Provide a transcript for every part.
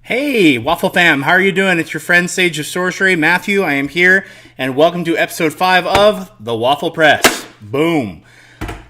Hey, Waffle fam, how are you doing? It's your friend Sage of Sorcery, Matthew. I am here, and welcome to episode 5 of the Waffle Press. Boom.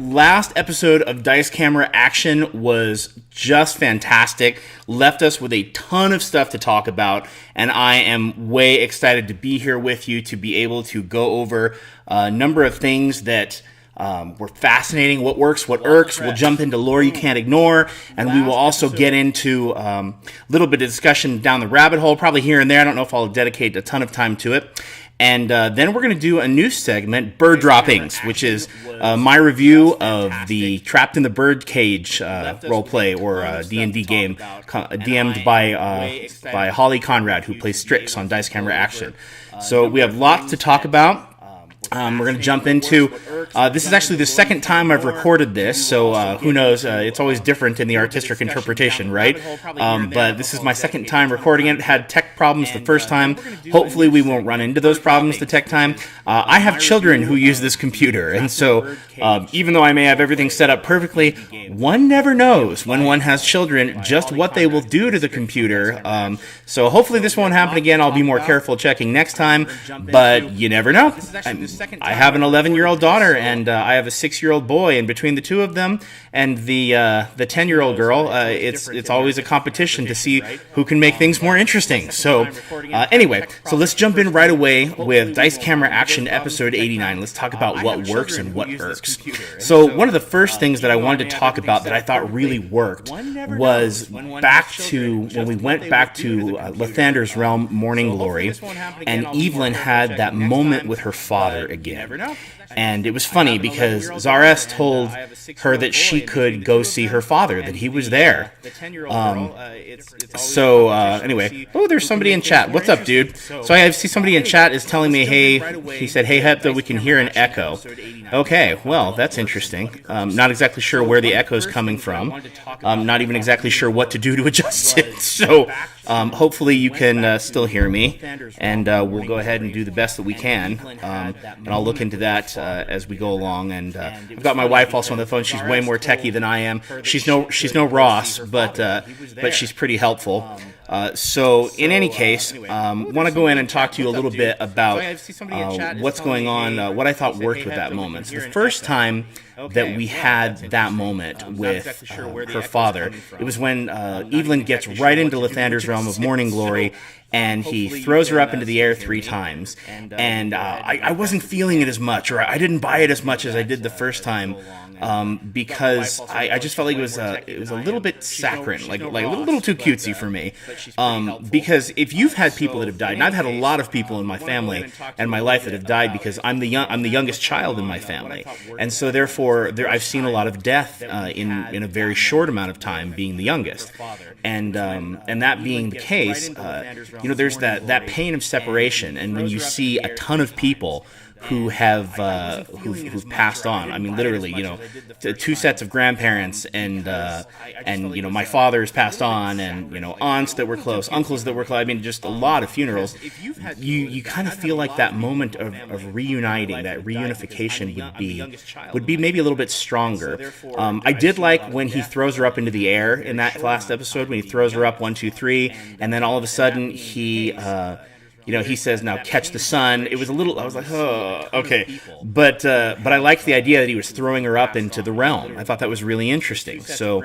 Last episode of Dice Camera Action was just fantastic. Left us with a ton of stuff to talk about, and I am way excited to be here with you to be able to go over a number of things that were fascinating. What works, what irks. We'll jump into lore you can't ignore, and we will also get into a little bit of discussion down the rabbit hole, probably here and there. I don't know if I'll dedicate a ton of time to it. And then we're going to do a new segment, Bird Droppings, which is my review of the Trapped in the Bird Cage roleplay or D&D game, DM'd by Holly Conrad, who plays Strix on Dice Camera Action. So we have lots to talk about. We're going to jump into, this is actually the second time I've recorded this, so who knows, it's always different in the artistic interpretation, right? But this is my second time recording it. Had tech problems the first time. Hopefully we won't run into those problems the tech time. I have children who use this computer, and so even though I may have everything set up perfectly, one never knows when one has children just what they will do to the computer. So hopefully this won't happen again. I'll be more careful checking next time, but you never know. I have an 11-year-old daughter, and I have a 6-year-old boy, and between the two of them and the 10-year-old girl, it's always a competition to see who can make things more interesting. So anyway, so let's jump in right away with Dice Camera Action episode 89. Let's talk about what works and what irks. So one of the first things that I wanted to talk about that I thought really worked was back to when we went back to Lathander's realm, Morning Glory, and Evelyn had that moment with her father again. And it was funny because Zares told her that she could go see her father, that he was there. Anyway, oh, there's somebody in chat. What's up, dude? So I see somebody in chat is telling me, hey, he said, hey, Hepta, we can hear an echo. Okay, well, that's interesting. Not exactly sure where the echo is coming from. Not even exactly sure what to do to adjust it. So hopefully you can still hear me, and we'll go ahead and do the best that we can. And I'll look into that as we go along. And I've got my wife also on the phone. She's way more techie than I am. She's no Ross, but she's pretty helpful. So in any case, want to go in and talk to you a little bit about what's going on, what I thought worked with that moment. So the first time that we had that moment with her father, it was when Evelyn gets right into Lathander's realm of Morning Glory, and he throws her up into the air 3 times. And I wasn't feeling it as much, or I didn't buy it as much as I did the first time. Because I just felt like it was a little bit saccharine, like a little too cutesy for me. Because if you've had people that have died, and I've had a lot of people in my family and my life that have died because I'm the youngest child in my family, and so therefore I've seen a lot of death in a very short amount of time, being the youngest, and that being the case, there's that pain of separation, and when you see a ton of people who have who've passed on. I mean, literally, 2 sets of grandparents, and my father's passed on, and aunts that were close, uncles that were close. I mean, just a lot of funerals. You kind of feel like that moment of reuniting, that reunification would be maybe a little bit stronger. I did like when he throws her up into the air in that last episode, when he throws her up 1, 2, 3, and then all of a sudden he says, now catch the sun. It was I was like, oh, okay. But I liked the idea that he was throwing her up into the realm. I thought that was really interesting. So,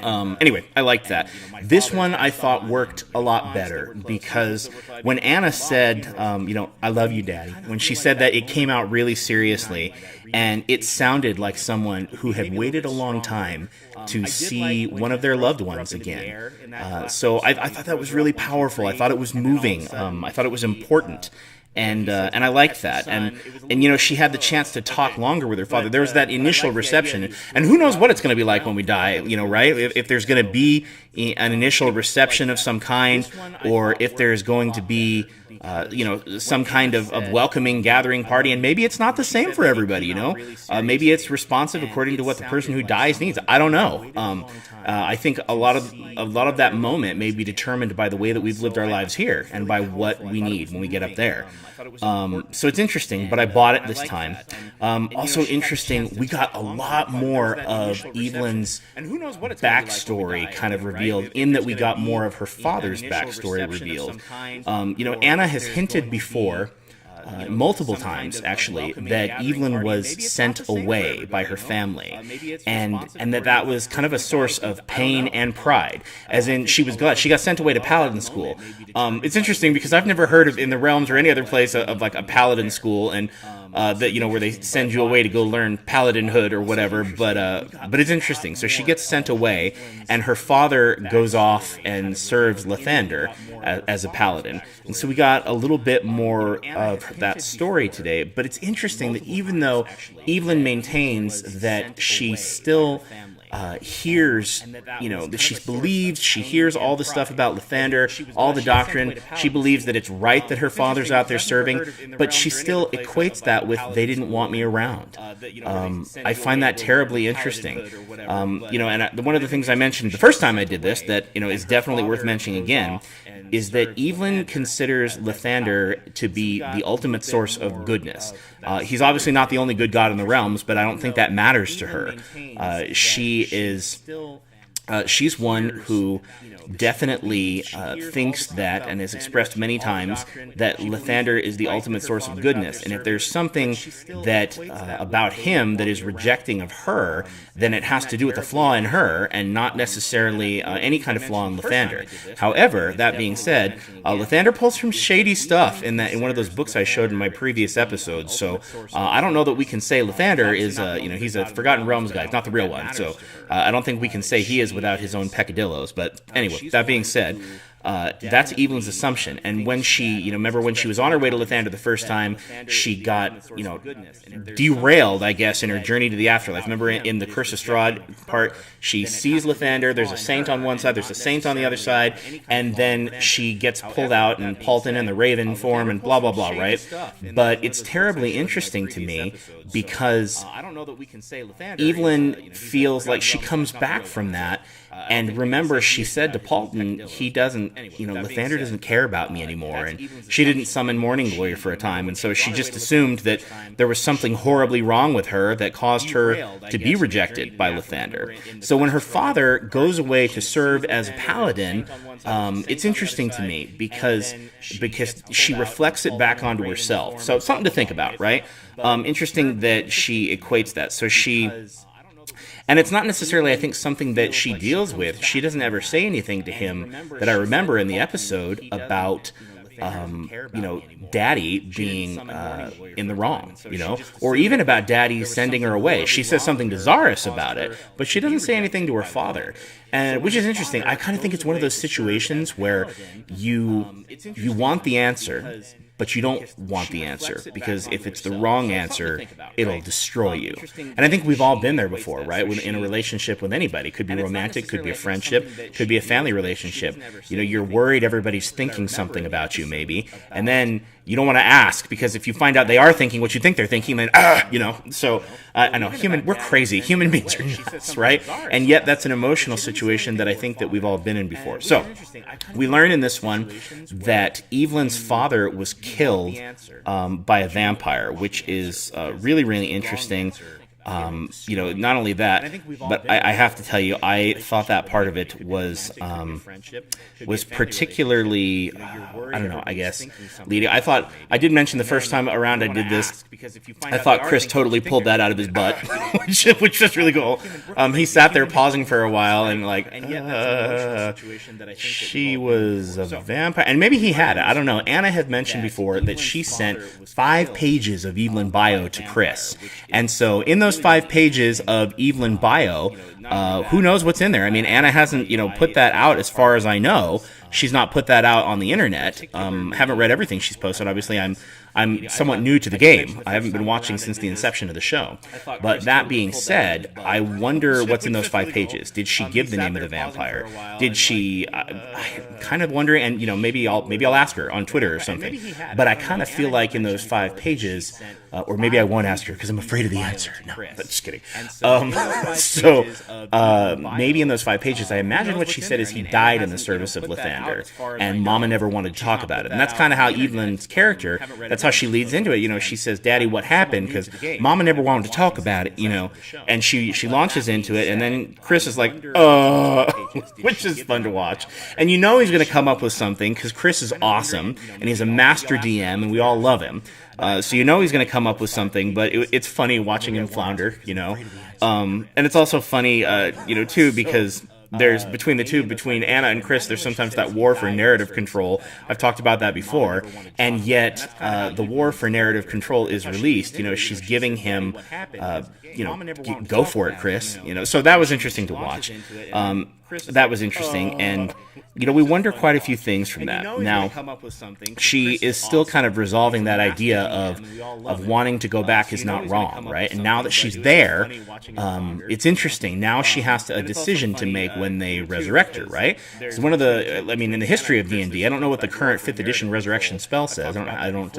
anyway, I liked that. This one I thought worked a lot better because when Anna said, I love you, Daddy, when she said that, it came out really seriously, and it sounded like someone who had waited a long time to see one of their loved ones again. So I thought that was really powerful. I thought it was moving. I thought it was important. And I liked that. And she had the chance to talk longer with her father. There was that initial reception. And who knows what it's going to be like when we die, right? If there's going to be an initial reception of some kind, or if there's going to be some kind of welcoming gathering party, and maybe it's not the same for everybody. Maybe it's responsive according to what the person who dies needs. I don't know. I think a lot of that moment may be determined by the way that we've lived our lives here and by what we need when we get up there. So it's interesting, but I bought it this time. Also interesting, we got a lot more of Evelyn's backstory kind of revealed, in that we got more of her father's backstory revealed. Anna has hinted before, multiple times actually, that Evelyn was sent away by her family, and that was kind of a source of pain and pride, as in she got sent away to paladin school. It's interesting because I've never heard of, in the realms or any other place, of like a paladin school, and that where they send you away to go learn paladinhood or whatever, but it's interesting. So she gets sent away, and her father goes off and serves Lathander as a paladin, and so we got a little bit more of that story today. But it's interesting that even though Evelyn maintains that she still hears, that she hears all the stuff about Lathander, all the doctrine. She believes that it's right that her father's out there serving, but she still equates that with, they didn't want me around. I find that terribly interesting. And one of the things I mentioned the first time I did this that, is definitely worth mentioning again, is that Evelyn considers Lathander to be the ultimate source of goodness. He's obviously not the only good god in the realms, but I don't think that matters to her. She's one who definitely thinks that, and has expressed many times, that Lathander is the ultimate source of goodness. And if there's something that about him that is rejecting of her, then it has to do with a flaw in her, and not necessarily any kind of flaw in Lathander. However, that being said, Lathander pulls from shady stuff in one of those books I showed in my previous episodes. So I don't know that we can say Lathander is he's a Forgotten Realms guy, not the real one. So I don't think we can say he is without his own peccadillos. But anyway, that being said, that's Evelyn's assumption. And when she, remember when she was on her way to Lathander the first time, she got, derailed, I guess, in her journey to the afterlife. Remember in the Curse of Strahd part, she sees Lathander, there's a saint on one side, there's a saint on the other side, and then she gets pulled out, and Paulton and the Raven form, and blah, blah, blah, right? But it's terribly interesting to me, because Evelyn feels like she comes back from that. And remember, she said to Paulton, he doesn't, Lathander doesn't care about me anymore. And she didn't summon Morning Glory for a time. And so she just assumed that there was something horribly wrong with her that caused her to be rejected by Lathander. So when her father goes away to serve as a paladin, it's interesting to me because she reflects it back onto herself. So something to think about, right? Interesting that she equates that. So and it's not necessarily, I think, something that she deals with. She doesn't ever say anything to him that I remember in the episode about, Daddy being in the wrong, or even about Daddy sending her away. She says something to Zaris about it, but she doesn't say anything to her father. And which is interesting. I kind of think it's one of those situations where you want the answer, but you don't want the answer, because if it's the wrong answer, it'll destroy you. And I think we've all been there before, right? In a relationship with anybody. Could be romantic, could be a friendship, could be a family relationship. You're worried everybody's thinking something about you, maybe, and then you don't want to ask, because if you find out they are thinking what you think they're thinking, then, So, I know, we're crazy. Human beings are nuts, right? And yet that's an emotional situation that I think that we've all been in before. So, we learn in this one that Evelyn's father was killed by a vampire, which is really, really interesting. Not only that, but I have to tell you, I thought that part of it was particularly, I guess, leading. I did mention the first time around I did this, I thought Chris totally pulled that out of his butt, which was really cool. He sat there pausing for a while and she was a vampire, and maybe he had it. I don't know. Anna had mentioned before that she sent 5 pages of Evelyn bio to Chris, and so in those 5 pages of Evelyn bio, who knows what's in there? I mean, Anna hasn't, put that out as far as I know. She's not put that out on the internet. Haven't read everything she's posted. Obviously, I'm I'm somewhat new to the game. I haven't been watching since the inception of the show. But that being said, I wonder what's in those 5 pages. Did she give the name of the vampire? Did she? I'm kind of wondering, and maybe I'll ask her on Twitter or something. But I kind of feel like in those 5 pages, or maybe I won't ask her because I'm afraid of the answer. No, but just kidding. Maybe in those 5 pages, I imagine what she said is he died in the service of Lathander, and Mama never wanted to talk about it. And that's kind of how Evelyn's character, that's how she leads into it. She says, Daddy, what happened? Because Mama never wanted to talk about it, and she launches into it, and then Chris is like, which is fun to watch. And he's going to come up with something, because Chris is awesome, and he's a master DM, and we all love him. So he's going to come up with something, but it's funny watching him flounder, and it's also funny, too, because there's between Anna and Chris, there's sometimes that war for narrative control. I've talked about that before, and yet the war for narrative control is released. She's giving him, go for it, Chris. So that was interesting to watch. That was interesting, and we wonder quite a few things from that. Now, she is still kind of resolving that idea of wanting to go back is not wrong, right? And now that she's there, it's interesting. Now she has a decision to make when they resurrect her, right? It's one of in the history of D&D, I don't know what the current 5th edition resurrection spell says. I don't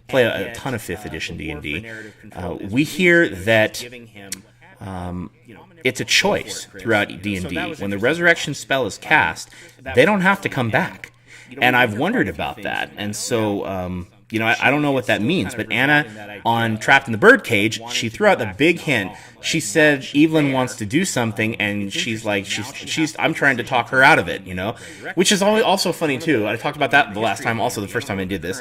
play a ton of 5th edition D&D. We hear that it's a choice throughout D&D. When the resurrection spell is cast, they don't have to come back. And I've wondered about that. And so, I don't know what that means. But Anna, on Trapped in the Birdcage, she threw out the big hint. She said Evelyn wants to do something, and she's like, I'm trying to talk her out of it, which is also funny too. I talked about that the last time, also the first time I did this.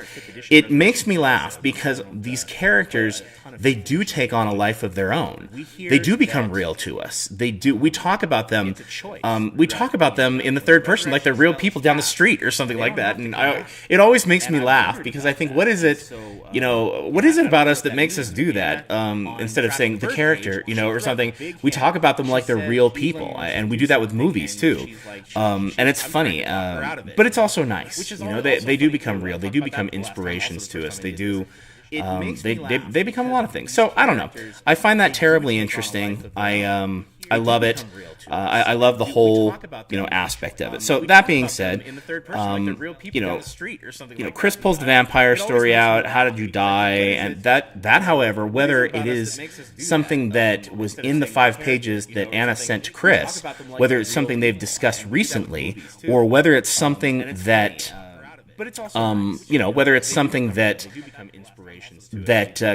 It makes me laugh because these characters, they do take on a life of their own. They do become real to us. They do. We talk about them. We talk about them in the third person, like they're real people down the street or something like that. And it always makes me laugh because I think, what is it? What is it about us that makes us do that? Instead of saying the character, or something, we talk about them like they're real people, and we do that with movies too. And it's funny, but it's also nice. They do become real. They do become inspirations to us. They do. They become a lot of things. So I don't know. I find that terribly interesting. I love it. I love the whole, aspect of it. So that being said, Chris pulls the vampire story out. How did you die? And that, however, whether it is something that was in the 5 pages that Anna sent to Chris, whether it's something they've discussed recently, or whether it's something that. Whether it's something that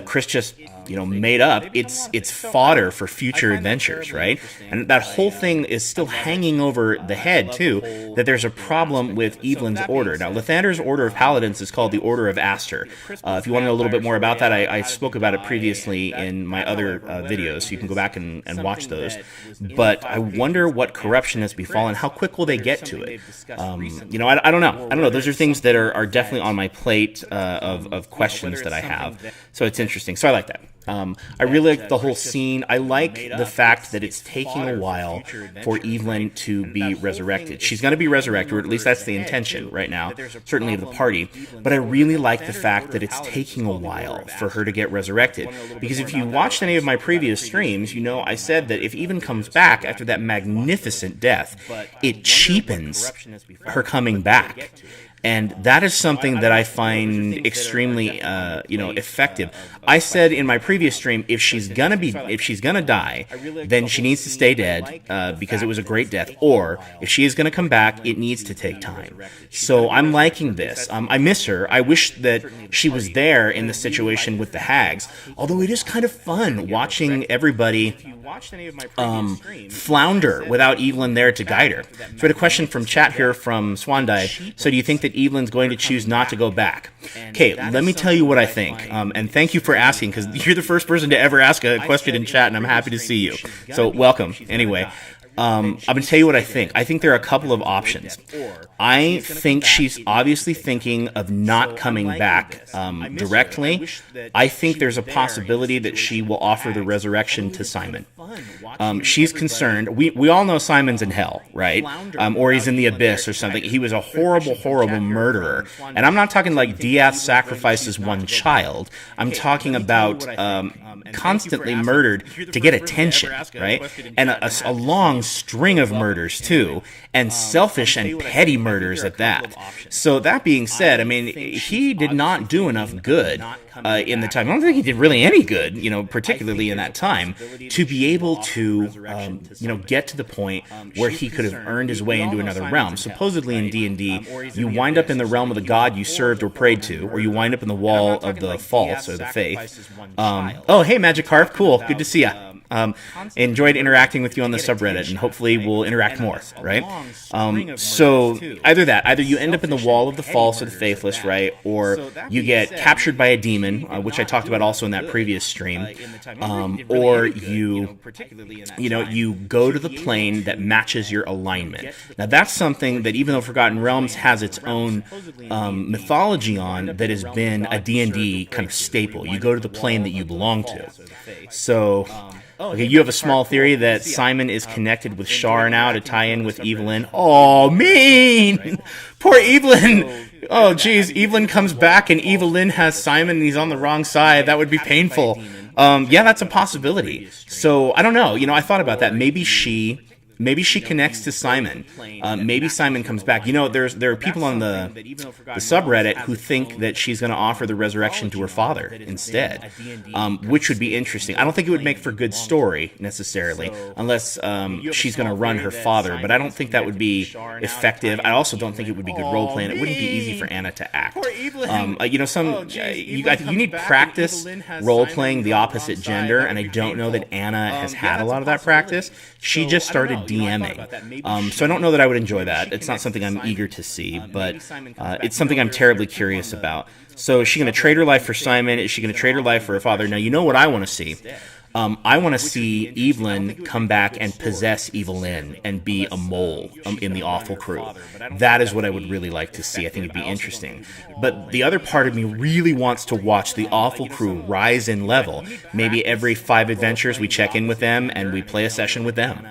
Chris just made up, it's fodder for future adventures, right? And that whole thing is still hanging over the head too. That there's a problem with Evelyn's order. Now, Lathander's order of paladins is called the Order of Aster. If you want to know a little bit more about that, I spoke about it previously in my other videos, so you can go back and watch those. But I wonder what corruption has befallen. How quick will they get to it? I don't know. Those are things that are definitely on my plate of questions that I have. So it's interesting. So I like that. I really like the whole scene. I like the fact that it's taking a while for Evelyn to be resurrected. She's going to be resurrected, or at least that's the intention right now, certainly of the party. But I really like the fact that it's taking a while for her to get resurrected. Because if you watched any of my previous streams, I said that if Evelyn comes back after that magnificent death, it cheapens her coming back. And that is something that I find extremely, effective. I said in my previous stream, if she's gonna die, then she needs to stay dead because it was a great death. Or if she is gonna come back, it needs to take time. So I'm liking this. I miss her. I wish that she was there in the situation with the hags. Although it is kind of fun watching everybody flounder without Evelyn there to guide her. So we had a question from chat here from Swandive. So do you think that Evelyn's going to choose not to go back? Okay, let me tell you what I think. And thank you for asking, because you're the first person to ever ask a question in chat, and I'm happy to see you. So welcome. Anyway, I'm going to tell you what I think. I think there are a couple of options. I think she's obviously thinking of not coming back directly. I think there's a possibility that she will offer the resurrection to Simon. She's concerned. We all know Simon's in hell, right? Or he's in the abyss or something. He was a horrible, horrible murderer. And I'm not talking like Diaz sacrifices one child. I'm talking about constantly murdered to get attention, right? And a long string of murders, too. And selfish and petty murders at that. So that being said, I mean, he did not do enough good in the time. I don't think he did really any good, particularly in that time, to be able to, get to the point where he could have earned his way into another realm. Supposedly in D&D, you wind up in the realm of the god you served or prayed to, or you wind up in the wall of the false or the faith. Oh, hey, Magikarp, cool, good to see ya. Enjoyed interacting with you on the subreddit, and hopefully we'll interact more, right? So either you end up in the wall of the false or the faithless, right? Or you get captured by a demon, which I talked about also in that previous stream, or you go to the plane that matches your alignment. Now that's something that, even though Forgotten Realms has its own mythology on, that has been a D&D kind of staple. You go to the plane that you belong to. So... Okay, you have a small theory that Simon is connected with Shar now to tie in with Evelyn. Oh, mean! Poor Evelyn! Oh, geez, Evelyn comes back and Evelyn has Simon and he's on the wrong side. That would be painful. Yeah, that's a possibility. So, I don't know. I thought about that. Maybe she connects to Simon. Maybe Simon comes back. There are people on the subreddit who think that she's going to offer the resurrection to her father instead, which would be interesting. I don't think it would make for good story necessarily, unless she's going to run her father. But I don't think that would be effective. I also don't think it would be good role playing. It wouldn't be easy for Anna to act. You need practice role playing the opposite gender, and I don't know that Anna has had a lot of that practice. She just started DMing. So I don't know that I would enjoy that. It's not something I'm eager to see, but it's something I'm terribly curious about. So is she going to trade her life for Simon? Is she going to trade her life for her father? Now, you know what I want to see? I want to see Evelyn come back and possess Evelyn and be a mole in the Awful crew. That is what I would really like to see. I think it'd be interesting. But the other part of me really wants to watch the Awful crew rise in level. Maybe every 5 adventures we check in with them and we play a session with them,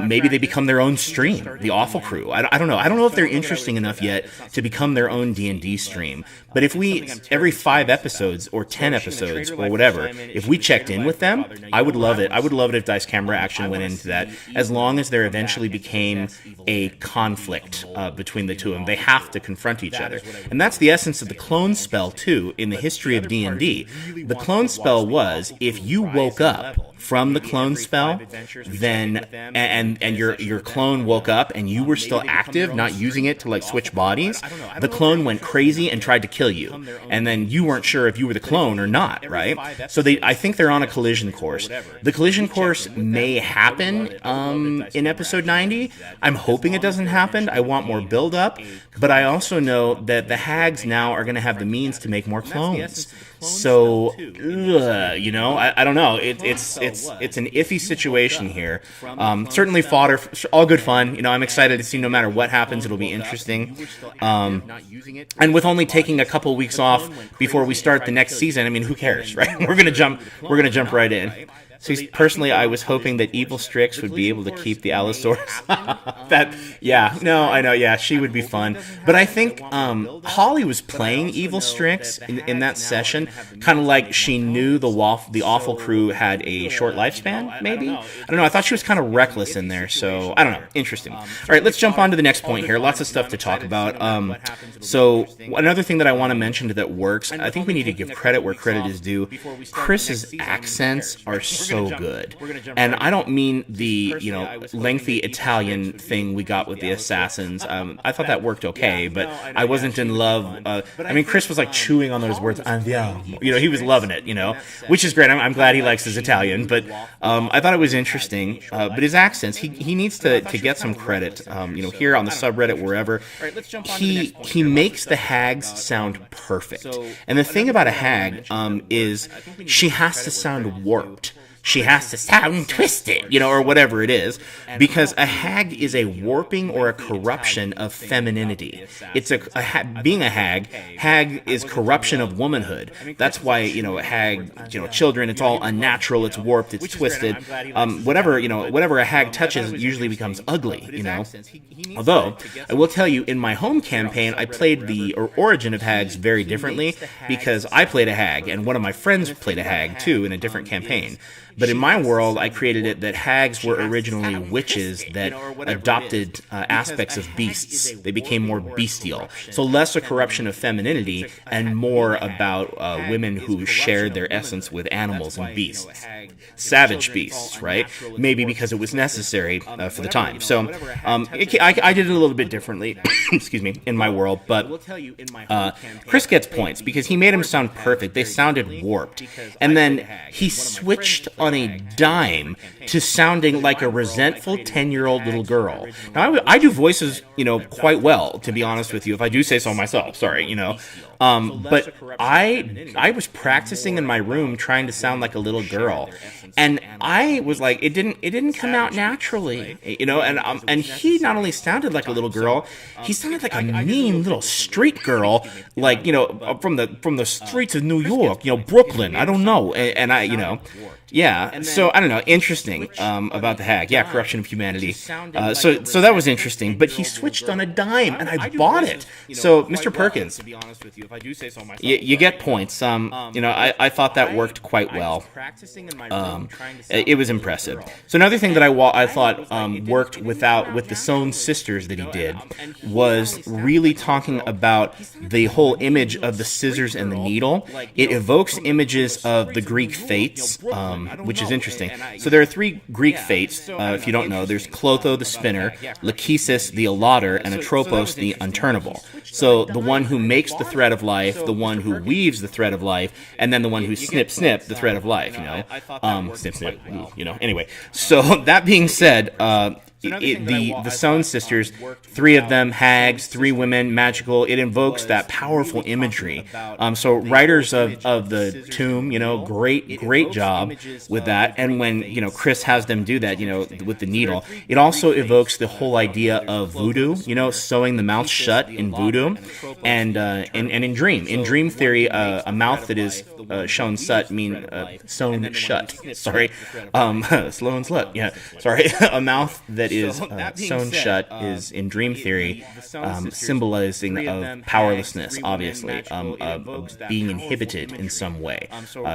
Maybe they become their own stream, the Awful crew. I don't know. I don't know if they're interesting enough yet to become their own D&D stream. But if we, every 5 episodes or 10 episodes or whatever, if we checked in with them, I would love it. I would love it if Dice Camera Action went into that, as long as there eventually became a conflict between the two of them. They have to confront each other. And that's the essence of the clone spell, too, in the history of D&D. The clone spell was, if you woke up from the clone spell, then and your clone woke up and you were still active, not using it to like switch bodies, the clone went crazy and tried to kill you, and then you weren't sure if you were the clone or not, right? So I think they're on a collision course. The collision course may happen in episode 90. I'm hoping it doesn't happen. I want more build up, but I also know that the hags now are going to have the means to make more clones. So, I don't know. It's an iffy situation here. Certainly fodder, all good fun. I'm excited to see no matter what happens, it'll be interesting. And with only taking a couple weeks off before we start the next season, I mean, who cares, right? We're gonna jump right in. So personally, I was hoping that Evil Strix would be able to keep the Allosaurus. I know, she would be fun. But I think Holly was playing Evil Strix in that session, kind of like she knew the Awful crew had a short lifespan, maybe? I don't know, I thought she was kind of reckless in there, so I don't know, interesting. All right, let's jump on to the next point here. Lots of stuff to talk about. So another thing that I want to mention that works, I think we need to give credit where credit is due. Chris's accents are so good, and I don't mean the lengthy Italian thing we got with the assassins. I thought that worked okay, but I wasn't in love. Chris was like chewing on those words. Andiamo. He was loving it. Which is great. I'm glad he likes his Italian, but I thought it was interesting. But his accents, he needs to get some credit. Here on the subreddit, wherever, he makes the hags sound perfect. And the thing about a hag is she has to sound warped. she has to sound twisted, or whatever it is, because a hag is a warping or a corruption of femininity. It's being a hag is corruption of womanhood. That's why, a hag, children, it's all unnatural, it's warped, it's twisted. Whatever a hag touches usually becomes ugly, Although, I will tell you, in my home campaign, I played the origin of hags very differently, because I played a hag, and one of my friends played a hag, too, in a different campaign. But in my world, I created it that hags were originally witches that adopted aspects of beasts. They became more bestial. So less a corruption of femininity and more about women who shared their essence with animals and beasts. Savage beasts, right? Maybe because it was necessary for the time. So I did it a little bit differently, excuse me, in my world. But Chris gets points because he made them sound perfect. They sounded warped. And then he switched on a dime to sounding like a resentful 10-year-old little girl. Now, I do voices, quite well, to be honest with you, if I do say so myself. Sorry, but I was practicing in my room trying to sound like a little girl, and I was like, it didn't come out naturally, and he not only sounded like a little girl, he sounded like a mean little street girl, like, from the streets of New York, Brooklyn, I don't know, and I, yeah, so I don't know, interesting about the hag. Yeah, corruption of humanity. So that was interesting, but he switched on a dime, and I bought it. So, Mr. Perkins, you get points. I thought that worked quite well. It was impressive. So another thing that I thought worked with the Sohn sisters that he did was really talking about the whole image of the scissors and the needle. It evokes images of the Greek fates, which is interesting. So there are three Greek fates, if you don't know. There's Clotho the spinner, Lachesis the elotter, and Atropos the unturnable. So the one who makes the thread of life, the one who weaves the thread of life, and then the one who snip the thread of life, snip, anyway. So that being said, the Sohn sisters, three of them, hags, three women, magical, it invokes that powerful imagery. So writers of the Tomb, great job with that. And when, Chris has them do that, with the needle, it also evokes the whole idea of voodoo, sewing the mouth shut in voodoo. And in dream theory, a mouth that is sewn shut sewn shut. Sorry. Slow and slut. Yeah. Sorry. A mouth that is sewn shut is, in dream theory, symbolizing of powerlessness, obviously, of being inhibited in some way,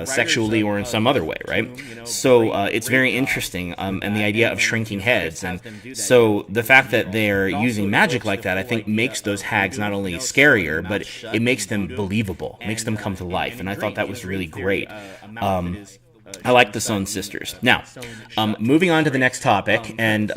sexually or in some other way, right? So it's very interesting, and the idea of shrinking heads. And so the fact that they're using magic like that, I think, makes those hags not only scarier, but it makes them believable, makes them come to life. And I thought that was really great. I like the Sohn sisters. Now, moving on to the next topic, and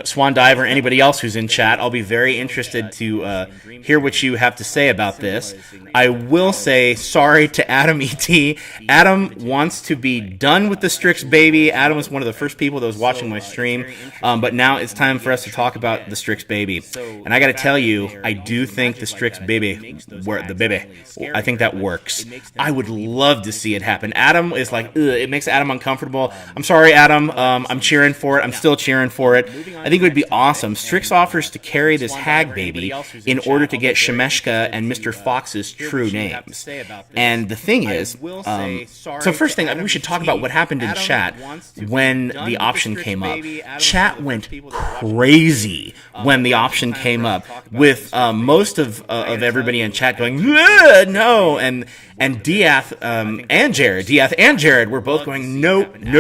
Swan Diver, anybody else who's in chat, I'll be very interested to hear what you have to say about this. I will say sorry to Adam E.T. Adam wants to be done with the Strix baby. Adam was one of the first people that was watching my stream, but now it's time for us to talk about the Strix baby. And I got to tell you, I do think the Strix baby, I think that works. I would love to see it happen. Adam is like, it makes Adam uncomfortable. I'm sorry, Adam. I'm cheering for it. I'm still cheering for it. I think it would be awesome. Strix offers to carry this hag baby in order to get Shemeshka and Mr. Fox's true names. And the thing is, so first thing, we should talk about what happened in chat when the option came up. Chat went crazy when the option came up, with most of everybody in chat going, no, and Diath and Jared were both going, nope, and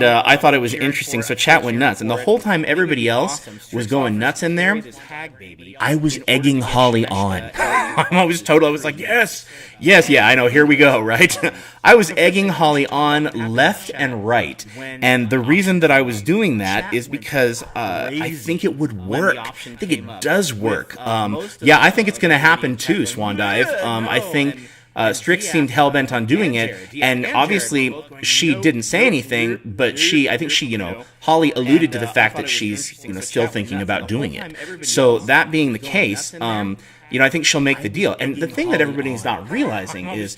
I thought it was interesting, so chat went nuts, and the whole time everybody else was going nuts in there, I was egging Holly on. I was like, yes, I know, here we go, right? I was egging Holly on left and right, and the reason that I was doing that is because I think it would work. I think it does work. I think it's going to happen too, Swan Dive. I think Strix seemed hell-bent on doing it, and obviously she didn't say anything, but I think Holly alluded to the fact that she's, still thinking about doing it. So that being the case, I think she'll make the deal. And the thing that everybody's not realizing is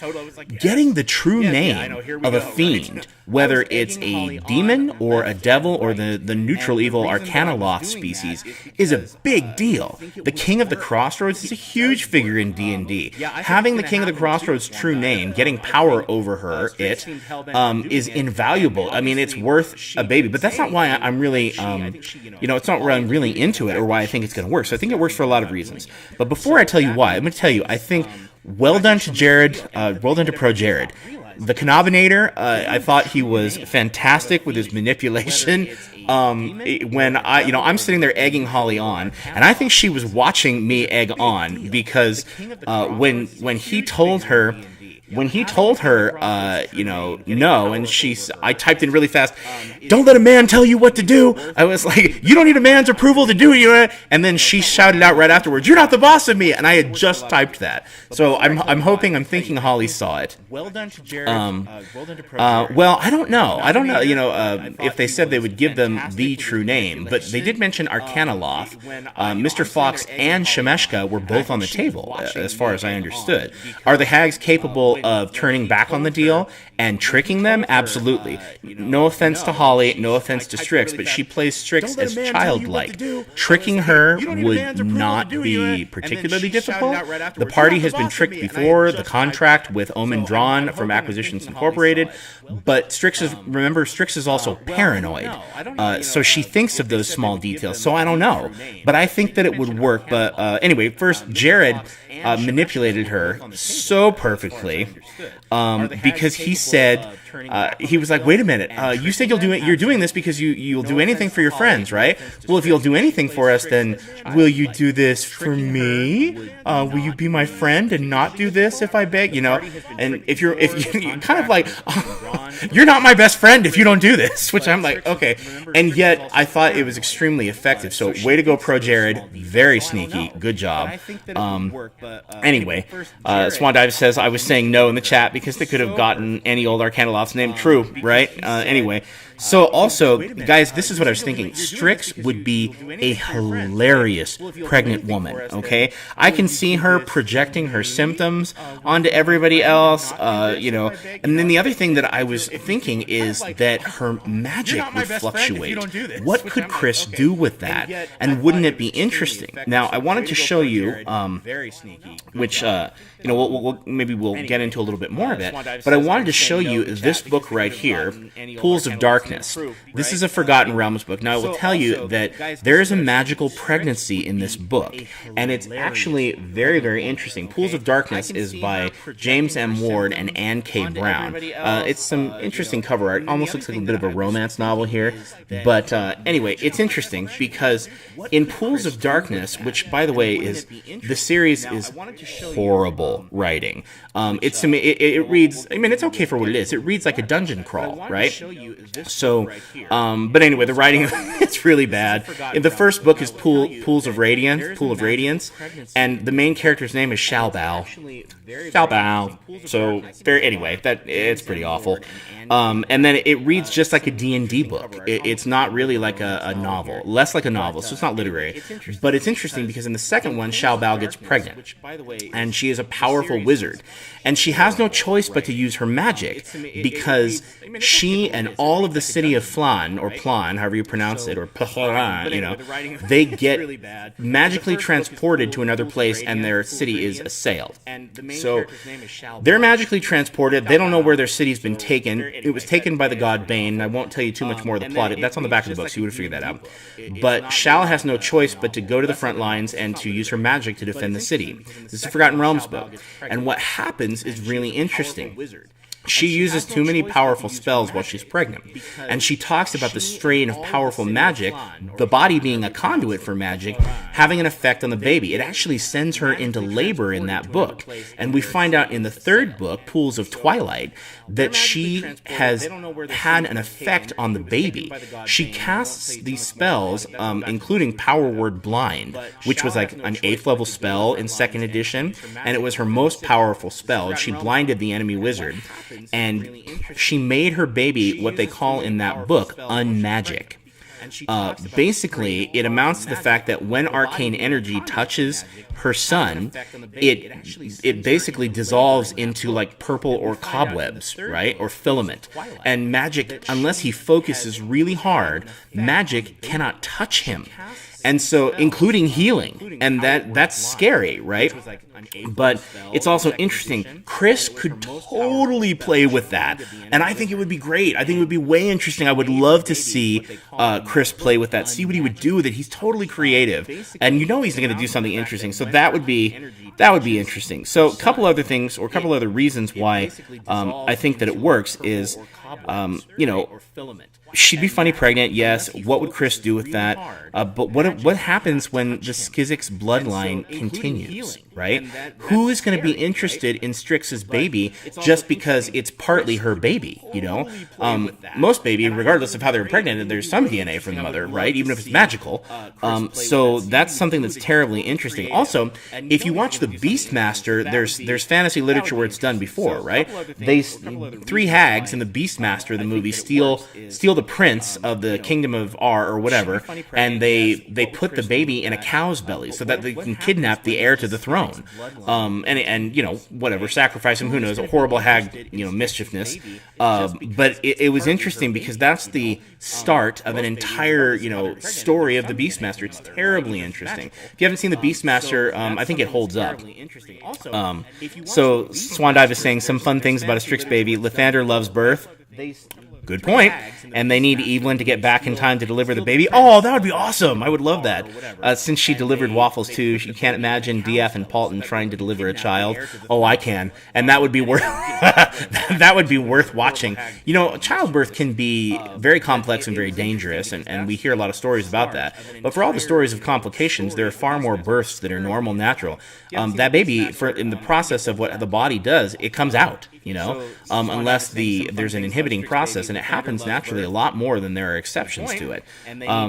getting the true name of a fiend, whether it's a demon or a devil or the neutral evil Arcanoloth species, is a big deal. The King of the Crossroads is a huge figure in D&D. Having the King of the Crossroads' true name, getting power over her, is invaluable. I mean, it's worth a baby. But that's not why I'm really, it's not why I'm really into it or why I think it's going to work. So I think it works for a lot of reasons. But before I tell you why, I'm going to tell you, I think, well done to Jared, well done to Pro Jared. The Cannabinator, I thought he was fantastic with his manipulation. When I'm sitting there egging Holly on, and I think she was watching me egg on, because when he told her, no, and I typed in really fast, don't let a man tell you what to do. I was like, you don't need a man's approval to do it. And then she shouted out right afterwards, you're not the boss of me. And I had just typed that. So I'm thinking Holly saw it. Well done to Jared. Well, I don't know. If they said they would give them the true name, but they did mention Arcanoloth. Mr. Fox and Shemeshka were both on the table, as far as I understood. Are the hags capable of turning back on the deal and tricking them? Absolutely. No offense to Holly, no offense to Strix, but she plays Strix as childlike. Tricking her would not be particularly difficult. The party has been tricked before, the contract with Omen Drawn from Acquisitions Incorporated, but Strix is also paranoid, so she thinks of those small details, so I don't know, but I think that it would work. But anyway, first, Jared manipulated her so perfectly, because he said, he was like, wait a minute, you said you're doing this because you'll do anything for your friends, right? Well, if you'll do anything for us, then will you do this for me? Will you be my friend and not do this if I beg? And if you're kind of like, you're not my best friend if you don't do this, which I'm like, okay. And yet I thought it was extremely effective. So way to go, Pro Jared. Very sneaky. Good job. Anyway, Swan Dive says, I was saying no in the chat because they could have gotten any old Arcanoloth's name. True, right? Anyway, so also, guys, this is what I was thinking. Strix would be a hilarious pregnant woman, okay? I can see her projecting her symptoms onto everybody else, and then the other thing that I was thinking is that her magic would fluctuate. What could Chris do with that? And wouldn't it be interesting? Now, I wanted to show you, which, maybe we'll get into a little bit more of it, but I wanted to show you this book right here, Pools of Darkness. This is a Forgotten Realms book. Now, I will tell you that there is a magical pregnancy in this book, and it's actually very, very interesting. Pools of Darkness is by James M. Ward and Anne K. Brown. It's some interesting cover art. Almost looks like a bit of a romance novel here. But anyway, it's interesting because in Pools of Darkness, which, by the way, the series is horrible writing. It reads, it's okay for what it is. It reads like a dungeon crawl, right? So, but anyway, the writing, it's really bad. In the first book is Pool of Radiance, and the main character's name is Shalbao. So, anyway, it's pretty awful. And then it reads just like a D&D book. It's not really like a novel, less like a novel, so it's not literary. But it's interesting because in the second one, Shalbao gets pregnant, and she is a powerful wizard. And she has no choice but to use her magic because she and all of the city of Flan, or Plan, however you pronounce it, or Pahlan, they get magically transported to another place and their city is assailed. So they're magically transported. They don't know where their city's been taken. It was taken by the god Bane. I won't tell you too much more of the plot. That's on the back of the book, so you would have figured that out. But Shal has no choice but to go to the front lines and to use her magic to defend the city. This is a Forgotten Realms book. And what happens is really interesting. She uses too many powerful spells while she's pregnant. And she talks about the strain of powerful magic, the body being a conduit for magic, having an effect on the baby. It actually sends her into labor in that book. And we find out in the third book, Pools of Twilight, that she has had an effect on the baby. She casts these spells, including Power Word Blind, which was like an 8th level spell in 2nd edition, and it was her most powerful spell. She blinded the enemy wizard. And she made her baby what they call in that book unmagic. basically it amounts to the fact that when arcane energy touches her son, it basically dissolves into like purple or cobwebs, right, or filament. And magic, unless he focuses really hard, magic cannot touch him. And so, including healing, and that's scary, right? But it's also interesting. Chris could totally play with that, and I think it would be great. I think it would be way interesting. I would love to see Chris play with that, see what he would do with it. He's totally creative, and you know he's going to do something interesting. So that would be interesting. So a couple other things, or a couple other reasons why I think that it works is, she'd be funny pregnant, yes. What would Chris do with that? But what happens when the Skizix bloodline continues, right? Who is going to be interested in Strix's baby just because it's partly her baby, you know? Most baby, regardless of how they're impregnated, there's some DNA from the mother, right? Even if it's magical. So that's something that's terribly interesting. Also, if you watch the Beastmaster, there's fantasy literature where it's done before, right? They 3 hags in the Beastmaster, the movie, steal the prince of the kingdom of R or whatever, and they put the baby in a cow's belly so that they can kidnap the heir to the throne, and whatever, sacrifice him. Who knows? A horrible hag, mischiefness. But it was interesting because that's the start of an entire story of the Beastmaster. It's terribly interesting. If you haven't seen the Beastmaster, I think it holds up. So Swandive is saying some fun things about a Strix baby. Lathander loves birth. Good point. And they need Evelyn to get back in time to deliver the baby. Oh, that would be awesome. I would love that. Since she delivered Waffles too, you can't imagine DF and Paulton trying to deliver a child. Oh, I can. And that would be worth that would be worth watching. Childbirth can be very complex and very dangerous, and we hear a lot of stories about that. But for all the stories of complications, there are far more births that are normal, natural. That baby, in the process of what the body does, it comes out. Unless there's an inhibiting process, and it happens naturally a lot more than there are exceptions to it.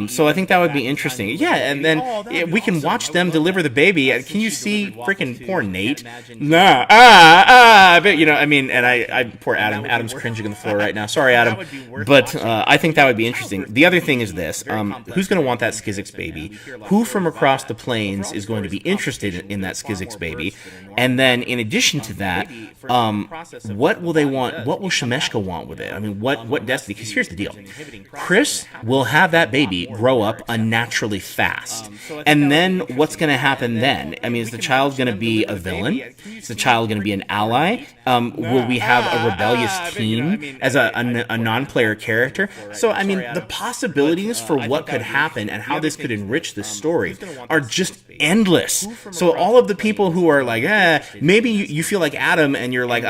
So I think that would be interesting. Yeah, and then we can watch them deliver the baby. Can you see freaking poor Nate? Nah, but and I poor Adam. Adam's cringing on the floor right now. Sorry, Adam. But I think that would be interesting. The other thing is this: who's going to want that Skizix baby? Who from across the plains is going to be interested in that Skizix baby? And then, in addition to that, what will they want? What will Shemeshka want with it? I mean, what destiny? Because here's the deal. Chris will have that baby grow up unnaturally fast. And then what's going to happen then? I mean, is the child going to be a villain? Is the child going to be an ally? Will we have a rebellious teen as a non-player character? So, I mean, the possibilities for what could happen and how this could enrich the story are just endless. So all of the people who are like, maybe you feel like Adam and you're like,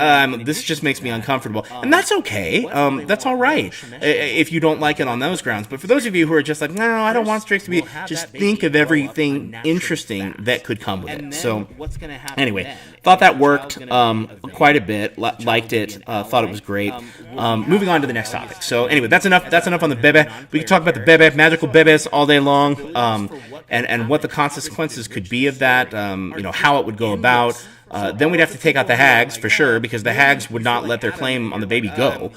this just makes me uncomfortable. And that's okay. That's all right if you don't like it on those grounds. But for those of you who are just like, no, I don't want Strix to be, just think of everything interesting that could come with it. So anyway, thought that worked quite a bit. Liked it. Thought it was great. Moving on to the next topic. So anyway, that's enough on the bebe. We can talk about the bebe, magical bebes all day long, and what the consequences could be of that. How it would go about. Then we'd have to take out the hags for sure, because the hags would not let their claim on the baby go.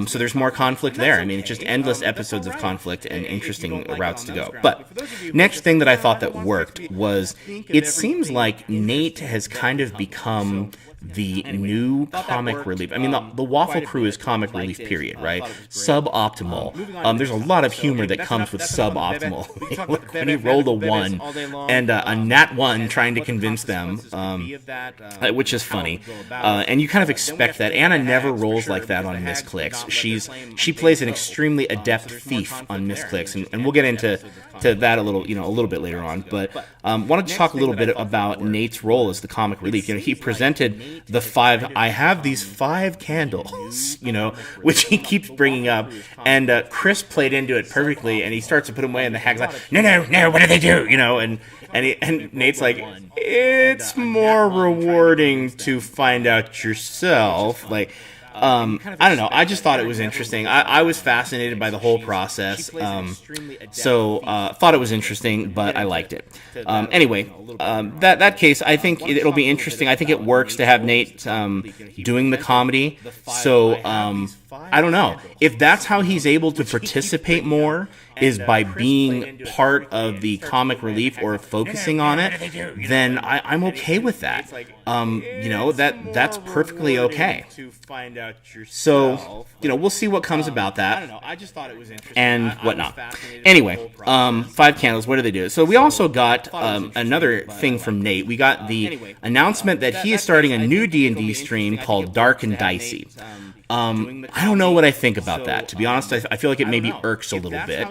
So there's more conflict there. I mean, it's just endless episodes of conflict and interesting routes to go. But next thing that I thought that worked was, it seems like Nate has kind of become the new comic relief. I mean, the Waffle crew is comic relief, period, right? Suboptimal. There's a lot of humor that comes with suboptimal. When he rolled a 1 and a nat 1 trying to convince them, which is funny. And you kind of expect that. Anna never rolls like that on Misclicks. She plays an extremely adept thief on Misclicks, and we'll get into that a little bit later on. But wanted to talk a little bit about Nate's role as the comic relief. He presented the 5. I have these 5 candles, which he keeps bringing up, and Chris played into it perfectly, and he starts to put them away, and the hag's like, no, what do they do? And Nate's like, it's more rewarding to find out yourself. Like, I don't know. I just thought it was interesting. I was fascinated by the whole process. So thought it was interesting, but I liked it. Anyway, that case, I think it'll be interesting. I think it works to have Nate doing the comedy. So I don't know. If that's how he's able to participate more, is by being part of the comic relief or focusing on it, then I'm okay with that. That's perfectly okay. So, we'll see what comes about that and whatnot. Anyway, 5 candles, what do they do? So we also got another thing from Nate. We got the announcement that he is starting a new D&D stream called Dark and Dicey. I don't know what I think about that. To be honest, I feel like it maybe irks a little bit.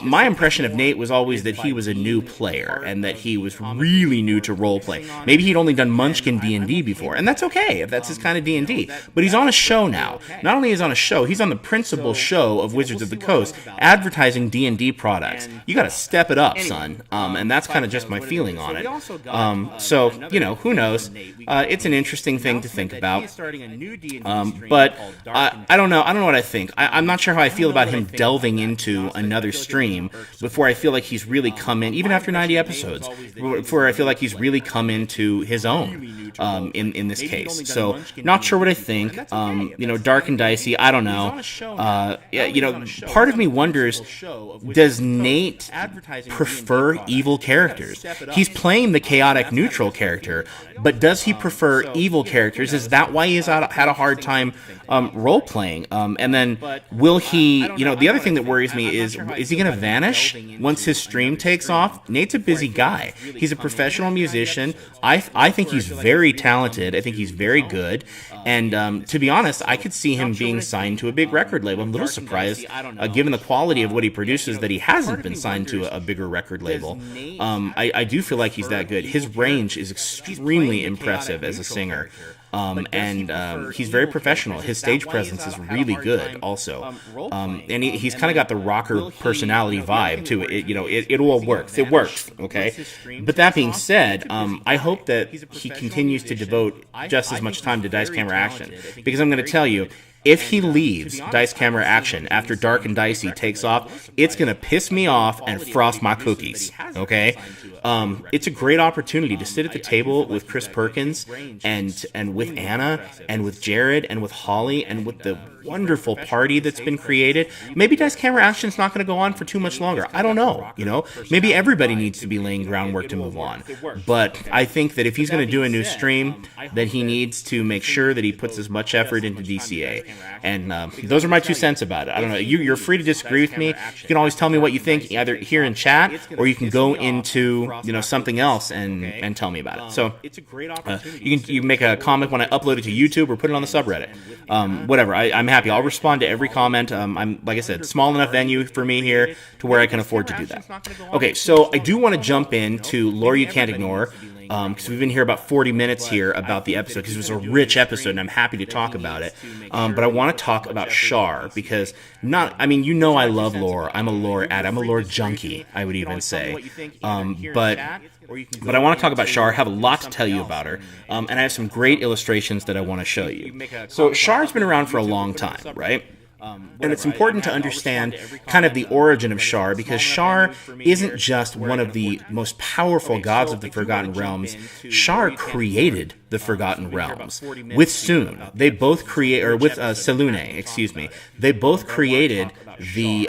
My impression of Nate was always that he was a new player and that he was really new to roleplay. Maybe he'd only done Munchkin D&D before, and that's okay if that's his kind of D&D. But he's on a show now. Not only is he on a show, he's on the principal show of Wizards of the Coast, advertising D&D products. You got to step it up, son. And that's kind of just my feeling on it. So who knows? It's an interesting thing to think about. But I don't know. I don't know what I think. I'm not sure how I feel about him delving into another stream before I feel like he's really come in, even after 90 episodes, before I feel like he's really come into his own in this case. So not sure what I think. Dark and Dicey, I don't know. Part of me wonders, does Nate prefer evil characters? He's playing the chaotic neutral character, but does he prefer evil characters? Is that why he's had a hard time role playing? And then will he, the other thing that worries me is he going to vanish once his stream takes off? Nate's a busy guy. He's a professional musician. I think he's very talented. I think he's very good. And to be honest, I could see him being signed to a big record label. I'm a little surprised, given the quality of what he produces, that he hasn't been signed to a bigger record label. I do feel like he's that good. His range is extremely impressive as a singer. And he's very professional. His stage presence is really good also. And he's kind of got the rocker personality vibe too. It all works. It works, okay? But that being said, I hope that he continues to devote just as much time to Dice Camera Action. Because I'm going to tell you, if he leaves Dice Camera Action after Dark and Dicey takes off, it's going to piss me off and frost my cookies, okay? It's a great opportunity to sit at the table with Chris Perkins and with Anna and with Jared and with Holly and with the wonderful party that's been created. Maybe Dice Camera Action's not going to go on for too much longer. I don't know, Maybe everybody needs to be laying groundwork to move on. But I think that if he's going to do a new stream, that he needs to make sure that he puts as much effort into DCA. And those are my 2 cents about it. I don't know. You're free to disagree with me. You can always tell me what you think, either here in chat, or you can go into something else and tell me about it. So you can make a comment when I upload it to YouTube or put it on the subreddit. Whatever. I'm happy. I'll respond to every comment. I'm, like I said, small enough venue for me here to where I can afford to do that. Okay, so I do want to jump into Lore You Can't Ignore, because we've been here about 40 minutes here about the episode, because it was a rich episode, and I'm happy to talk about it. But I want to talk about Shar, because I love lore. I'm a lore addict. I'm a lore junkie, I would even say. But I want to talk about Shar. I have a lot to tell you about her, and I have some great illustrations that I want to show you. So Shar's been around for a long time, right? And it's important to understand kind of the origin of Shar, because Shar isn't just one of the most powerful gods of the Forgotten Realms. Shar created the Forgotten Realms with Selune. They both with Selune, excuse me. They both created the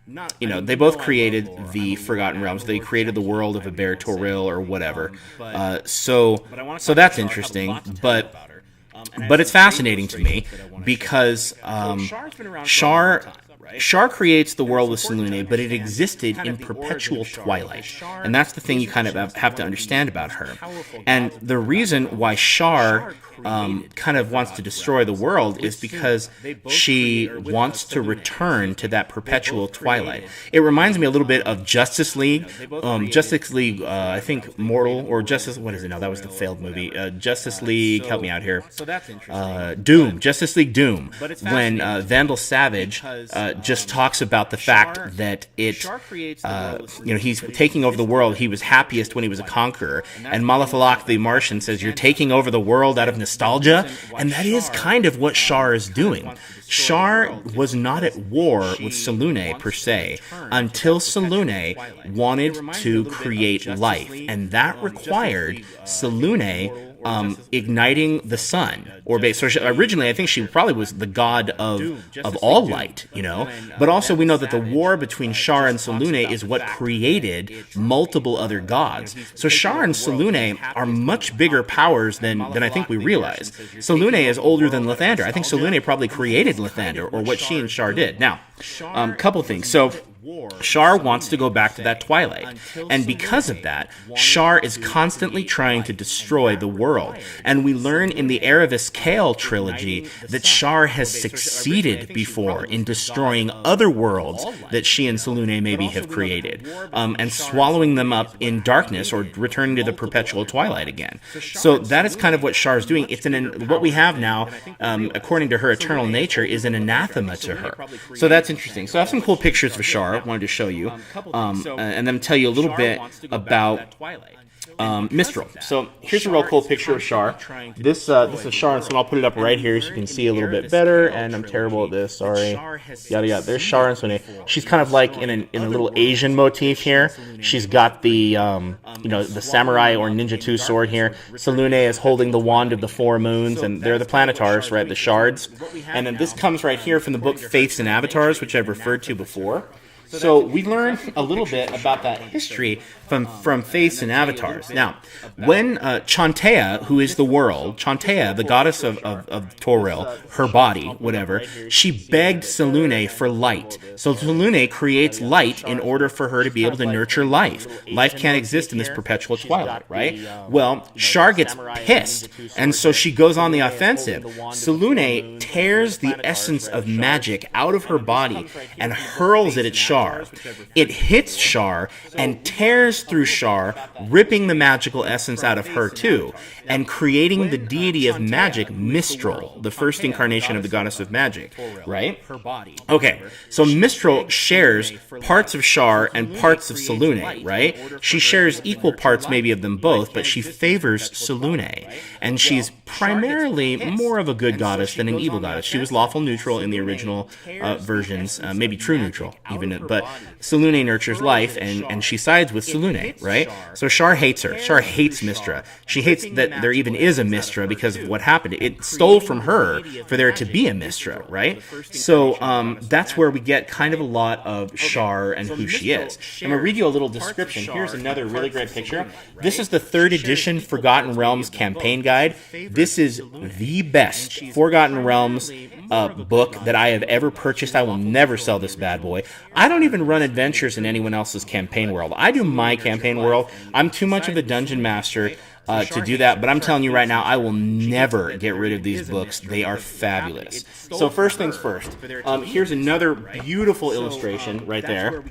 they both created the Forgotten Realms. They created the world of Aber Toril or whatever. So that's interesting, but it's fascinating to me because Shar creates the world with Selune, but it existed in perpetual twilight. And that's the thing you kind of have to understand about her. And the reason why Shar kind of wants to destroy the world is because she wants to return to that perpetual twilight. It reminds me a little bit of Justice League. I think Mortal, or Justice, what is it? No, that was the failed movie. Justice League, help me out here. Doom, Justice League Doom. When Vandal Savage just talks about the fact that he's taking over the world. He was happiest when he was a conqueror. And Malafalak the Martian says, you're taking over the world out of nostalgia, and that is kind of what Shar is doing. Shar was not at war with Selune per se until Selune wanted to create life, and that required Selune igniting the sun, so originally I think she probably was the god of all light, but also we know that the war between Shar and Selûne is what created multiple other gods. So Shar and Selûne are much bigger powers than I think we realize. Selûne is older than Lathander. I think Selûne probably created Lathander, or what she and Shar did. Now, couple things. So Shar wants to go back to that twilight, and because of that, Shar is constantly trying to destroy the world. And we learn in the Erebus Kale trilogy that Shar has succeeded before in destroying other worlds that she and Selûne maybe have created, and swallowing them up in darkness or returning to the perpetual twilight again. So that is kind of what Shar's doing. It's what we have now, according to her eternal nature, is an anathema to her. So that's interesting. So I have some cool pictures of Shar I wanted to show you, and then tell you a little bit about Mistral. So here's a real cool picture of Shar. This is Shar, and so I'll put it up right here so you can see a little bit better. And I'm terrible at this. Sorry. Yada yada. There's Shar and Selûne. She's kind of like in a little Asian motif here. She's got the the samurai or ninja 2 sword here. Selûne is holding the wand of the 4 moons, and they're the planetars, right? The shards. And then this comes right here from the book Faiths and Avatars, which I've referred to before. So we learn a little bit about that history from Faiths and Avatars. Now, when Chantea, who is the world, Chantea, the goddess of Toril, her body, whatever, she begged Selûne for light. So Selûne creates light in order for her to be able to nurture life. Life can't exist in this perpetual twilight, right? Well, Shar gets pissed, and so she goes on the offensive. Selûne tears the essence of magic out of her body and hurls it at Shar. It hits Shar and tears through Shar, ripping the magical essence out of her too, and creating the deity of magic, Mistral, the first incarnation of the goddess of magic, right? Okay, so Mistral shares parts of Shar and parts of Selûne, right? She shares equal parts maybe of them both, but she favors Selûne, and she's primarily more of a good goddess than an evil goddess. She was lawful neutral in the original versions, maybe true neutral even, but Selûne nurtures life, and she sides with Selûne, right? So Shar hates her. Shar hates Mistra. She hates that there even is a Mistra because of what happened. It stole from her for there to be a Mistra, right? So that's where we get kind of a lot of Shar and who she is. I'm going to read you a little description. Here's another really great picture. This is the 3rd edition Forgotten Realms campaign guide. This is the best Forgotten Realms book that I have ever purchased. I will never sell this bad boy. I don't even run adventures in anyone else's campaign world. I do my campaign world. I'm too much of a dungeon master to do that, but I'm telling you right now, I will never get rid of these books. They are fabulous. So first things first, here's another beautiful illustration right there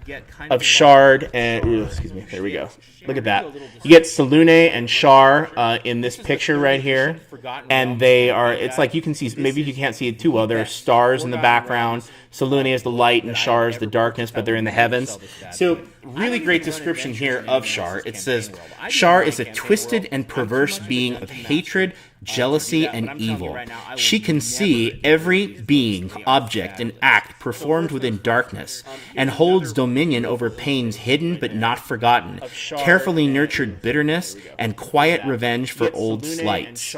of Shard and, excuse me, there we go. Look at that. You get Selûne and Shar in this picture right here, and they are, it's like you can see, maybe you can't see it too well, there are stars in the background. Selûne is the light and Shar is the darkness, but they're in the heavens. So really great description here of Shar. It says, Shar is a twisted and perverse being of hatred, jealousy, and evil. She can see every being, object, and act performed within darkness, and holds dominion over pains hidden but not forgotten, carefully nurtured bitterness, and quiet revenge for old slights.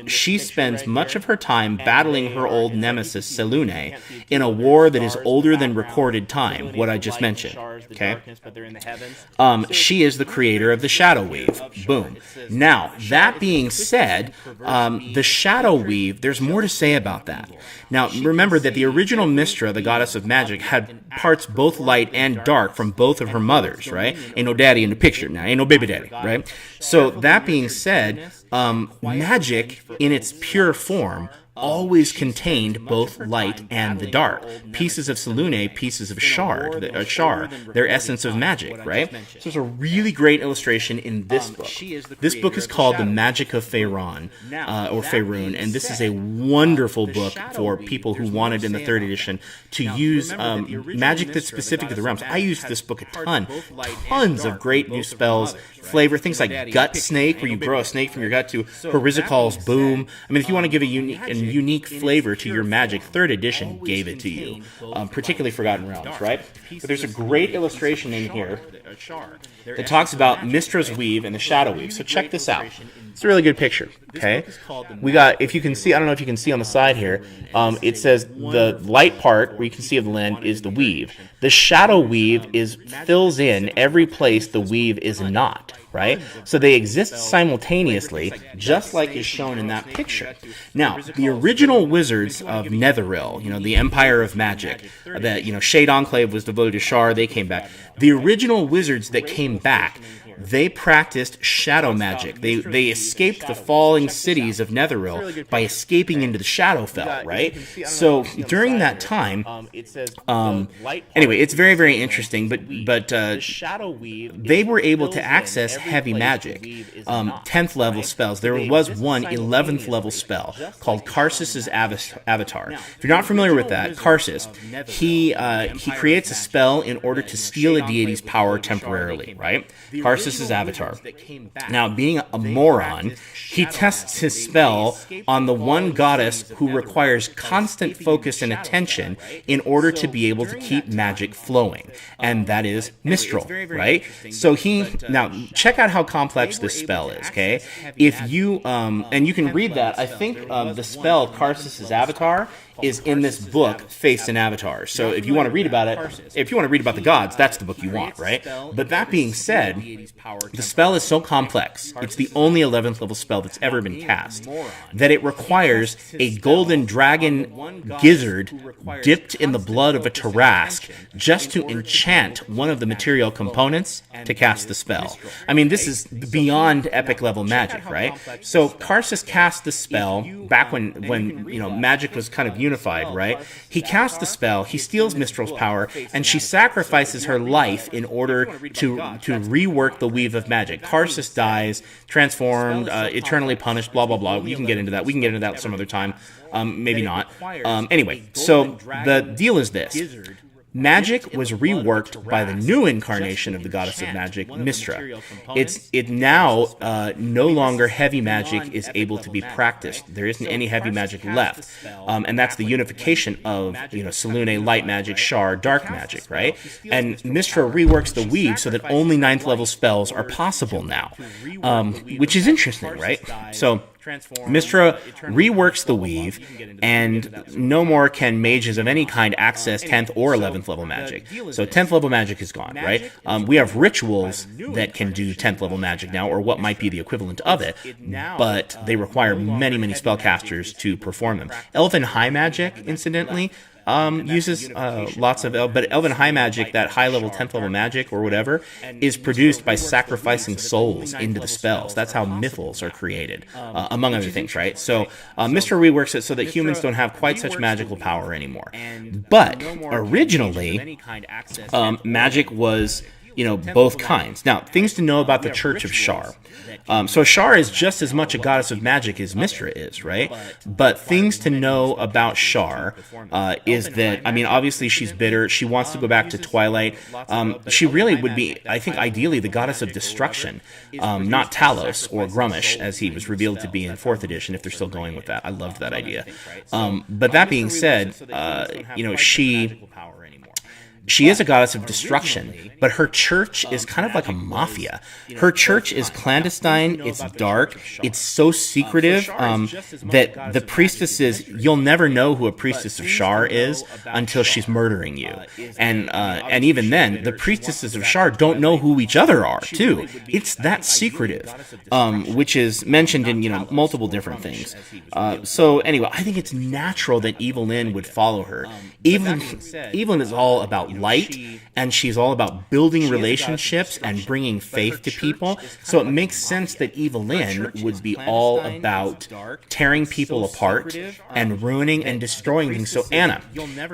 She spends much of her time battling her old nemesis, Selûne, in a war that is older than recorded time, what I just mentioned. Okay? She is the creator of the Shadow Weave. Boom. Now, that being said, the Shadow Weave, there's more to say about that. Now, remember that the original Mistra, the goddess of magic, had parts both light and dark from both of her mothers, right? Ain't no daddy in the picture now. Ain't no baby daddy, right? So, that being said, magic in its pure form always contained both light and the dark. Pieces of Selûne, pieces of Shar, their essence of magic, right? So there's a really great illustration in this book. This book is called The Magic of Faerun, or Faerun, and this is a wonderful book for people who wanted in the 3rd edition to use magic that's specific to the realms. I used this book a ton. Tons of great new spells, flavor, things like Gut Snake, where you grow a snake from your gut, to Horizokal's Boom. I mean, if you want to give a unique and and unique flavor to your magic. 3rd edition gave it to you, particularly Forgotten Realms, right? But there's a great illustration in here that talks about Mistra's weave and the shadow weave. So check this out. It's a really good picture, okay? We got, if you can see, I don't know if you can see on the side here, it says the light part where you can see of the land is the weave. The shadow weave fills in every place the weave is not, right? So they exist simultaneously, just like is shown in that picture. Now, the original wizards of Netheril, the Empire of Magic, that, Shade Enclave was devoted to Shar, they came back. The original wizards that came back, they practiced shadow magic. They escaped the falling cities of Netheril by escaping into the Shadowfell, right? So during that time, anyway, it's very, very interesting. But they were able to access heavy magic, 10th level spells. There was one 11th level spell called Karsus's Avatar. If you're not familiar with that, Karsus, he creates a spell in order to steal a deity's power temporarily, right? Karsus is Avatar. Now, being a moron, he tests his spell on the one goddess who requires constant focus and attention in order to be able to keep magic flowing, and that is Mistral, right? So now check out how complex this spell is, okay? If you, and you can read that, I think the spell Karsus's Avatar is in this book, Faiths and Avatars. So if you want to read about it, if you want to read about the gods, that's the book you want, right? But that being said, the spell is so complex, it's the only 11th level spell that's ever been cast, that it requires a golden dragon gizzard dipped in the blood of a Tarask just to enchant one of the material components to cast the spell. I mean, this is beyond epic level magic, right? So Karsus cast the spell back when magic was kind of unified, right? He casts the spell, he steals Mistral's power, and she sacrifices her life in order to rework the weave of magic. Karsus dies, transformed, eternally punished, blah, blah, blah. You can get into that. We can get into that some other time. Maybe not. Anyway, so the deal is this. Magic was reworked by the new incarnation of the goddess of magic, Mistra. It now no longer heavy magic is able to be practiced. There isn't any heavy magic left, and that's the unification of Selûne light magic, Shar dark magic, right? And Mistra reworks the weave so that only 9th level spells are possible now, which is interesting, right? So Mistra reworks the weave, and no more can mages of any kind access 10th or 11th level magic. So 10th level magic is gone, right? We have rituals that can do 10th level magic now, or what might be the equivalent of it, but they require many, many spellcasters to perform them. Elven high magic, incidentally, uses lots of but Elven high magic, that high level 10th level magic or whatever, is produced by sacrificing souls into the spells. That's how mythals are created, among other things, right? So Mr. reworks it so that humans don't have quite such magical power anymore. But originally, magic was both kinds. Now, things to know about the Church of Shar. So Shar is just as much a goddess of magic as Mistra is, right? But things to know about Shar is that, obviously she's bitter. She wants to go back to Twilight. She really would be, I think, ideally the goddess of destruction, not Talos or Grummish, as he was revealed to be in 4th edition, if they're still going with that. I loved that idea. But that being said, she is a goddess of destruction, but her church is kind of like a mafia. Her church is clandestine, it's dark, it's so secretive that the priestesses, you'll never know who a priestess of Shar is until she's murdering you. And even then, the priestesses of Shar don't know who each other are, too. It's that secretive, which is mentioned in, multiple different things. So anyway, I think it's natural that Evelyn would follow her. Evelyn is all about light, and she's all about building relationships and bringing faith to people. So it makes sense that Evelyn would be all about tearing people apart and ruining and destroying things. So Anna,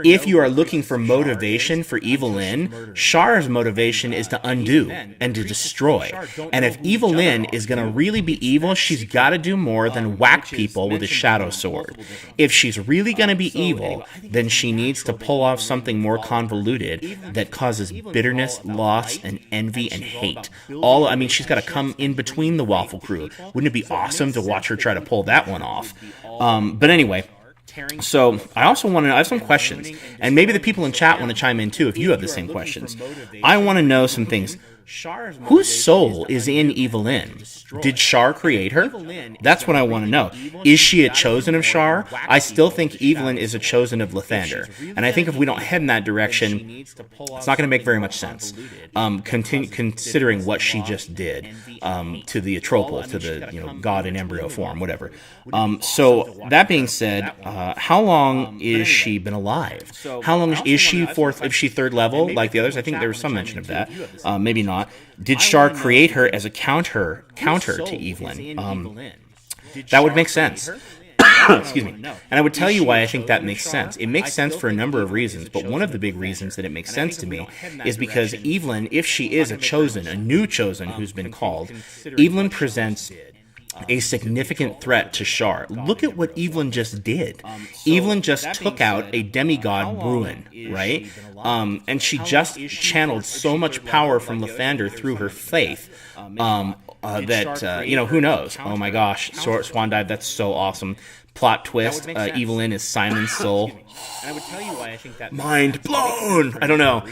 if you are looking for motivation for Evelyn, Shar's motivation is to undo and to destroy. And if Evelyn is going to really be evil, she's got to do more than whack people with a shadow sword. If she's really going to be evil, then she needs to pull off something more convoluted that causes bitterness, loss, and envy and hate. She's got to come in between the Waffle crew. Wouldn't it be awesome to watch her try to pull that one off? But anyway, So I also want to know, I have some questions, and maybe the people in chat want to chime in too if you have the same questions. I want to know some things. Whose soul is in Evelyn? Did Shar create her? That's what I want to know. Is she a chosen of Shar? I still think Evelyn is a chosen of Lathander. And I think if we don't head in that direction, it's not going to make very much sense, considering what she just did to the Atropal, to the god in embryo form, whatever. So that being said, how long is she been alive? How long is she fourth? Is she third level like the others? I think there was some mention of that. Maybe not. Did Shar create her as a counter to Evelyn? That would make sense. Excuse me. And I would tell you why I think that makes sense. It makes sense for a number of reasons, but one of the big reasons that it makes sense to me is because Evelyn, if she is a chosen, a new chosen who's been called, Evelyn presents a significant threat to Shar. Look at what Evelyn just did. Evelyn just took out a demigod Bruin, right? And she just channeled so much power from Lathander through her faith that, who knows? Oh my gosh, Swan Dive, that's so awesome. Plot twist, Evelyn is Simon's soul. And I would tell you why I think that mind blown! I don't know.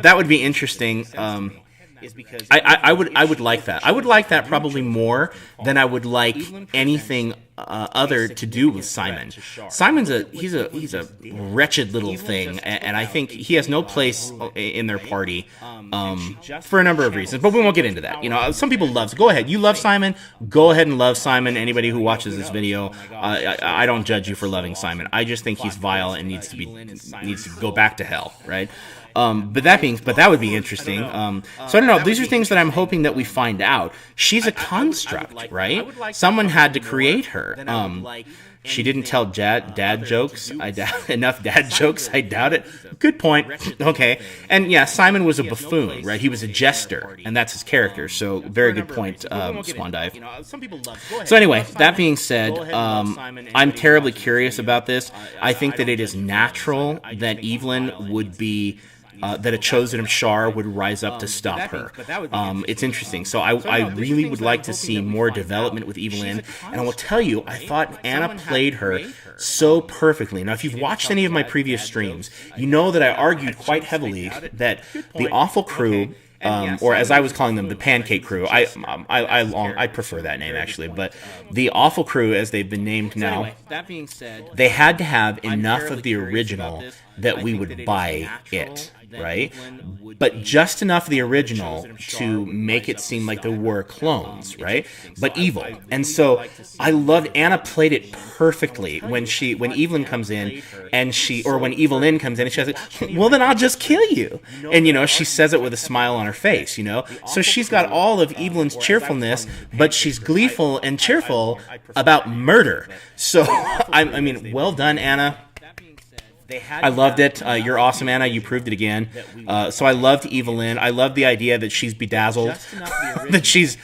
That would be interesting. I would like that. I would like that probably more than I would like anything other to do with Simon. Simon's he's a wretched little thing, and I think he has no place in their party for a number of reasons. But we won't get into that. Some people love. Go ahead. You love Simon. Go ahead and love Simon. Anybody who watches this video, I don't judge you for loving Simon. I just think he's vile and needs to go back to hell. Right. But that would be interesting. So I don't know. These are things that I'm hoping that we find out. She's a construct, right? Someone had to create her. She didn't tell dad jokes. Enough dad jokes. I doubt it. Good point. Okay. And yeah, Simon was a buffoon, right? He was a jester, and that's his character. So very good point, Swan Dive. So anyway, that being said, I'm terribly curious about this. I think that it is natural that Evelyn would be that a chosen of Shar would rise up to stop her. It's interesting. So I really would like to see more development with Evelyn. And I will tell you, I thought Anna played her so perfectly. Now, if you've watched any of my previous streams, you know that I argued quite heavily that the Awful Crew, or as I was calling them, the Pancake Crew. I prefer that name actually, but the Awful Crew, as they've been named now, they had to have enough of the original that we would buy it, right? But just enough of the original to make it seem like there were clones, right? But evil. And so I loved Anna played it perfectly when Evelyn comes in or when Evelyn comes in and she's like, well, then I'll just kill you. And, she says it with a smile on her face, So she's got all of Evelyn's cheerfulness, but she's gleeful and cheerful about murder. So, I mean, well done, Anna. I loved it. You're awesome, Anna. You proved it again. So I loved Evelyn. I love the idea that she's bedazzled, that she's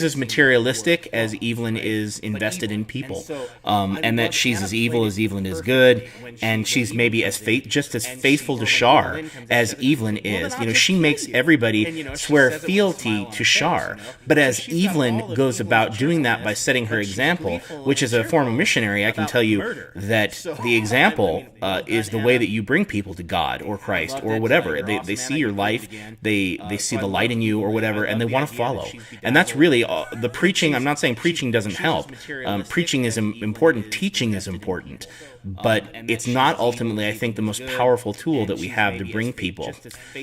as materialistic as Evelyn is invested in people, and that she's as evil as Evelyn is good, and she's maybe just as faithful to Shar as Evelyn is. She makes everybody swear fealty to Shar, but as Evelyn goes about doing that by setting her example, which is a former missionary, I can tell you that the example is the way that you bring people to God or Christ or whatever. They see your life, they see the light in you or whatever, and they want to follow. And that's really the preaching. I'm not saying preaching doesn't help. Preaching is important. Teaching is important. But it's not ultimately, I think, the most powerful tool that we have to bring people.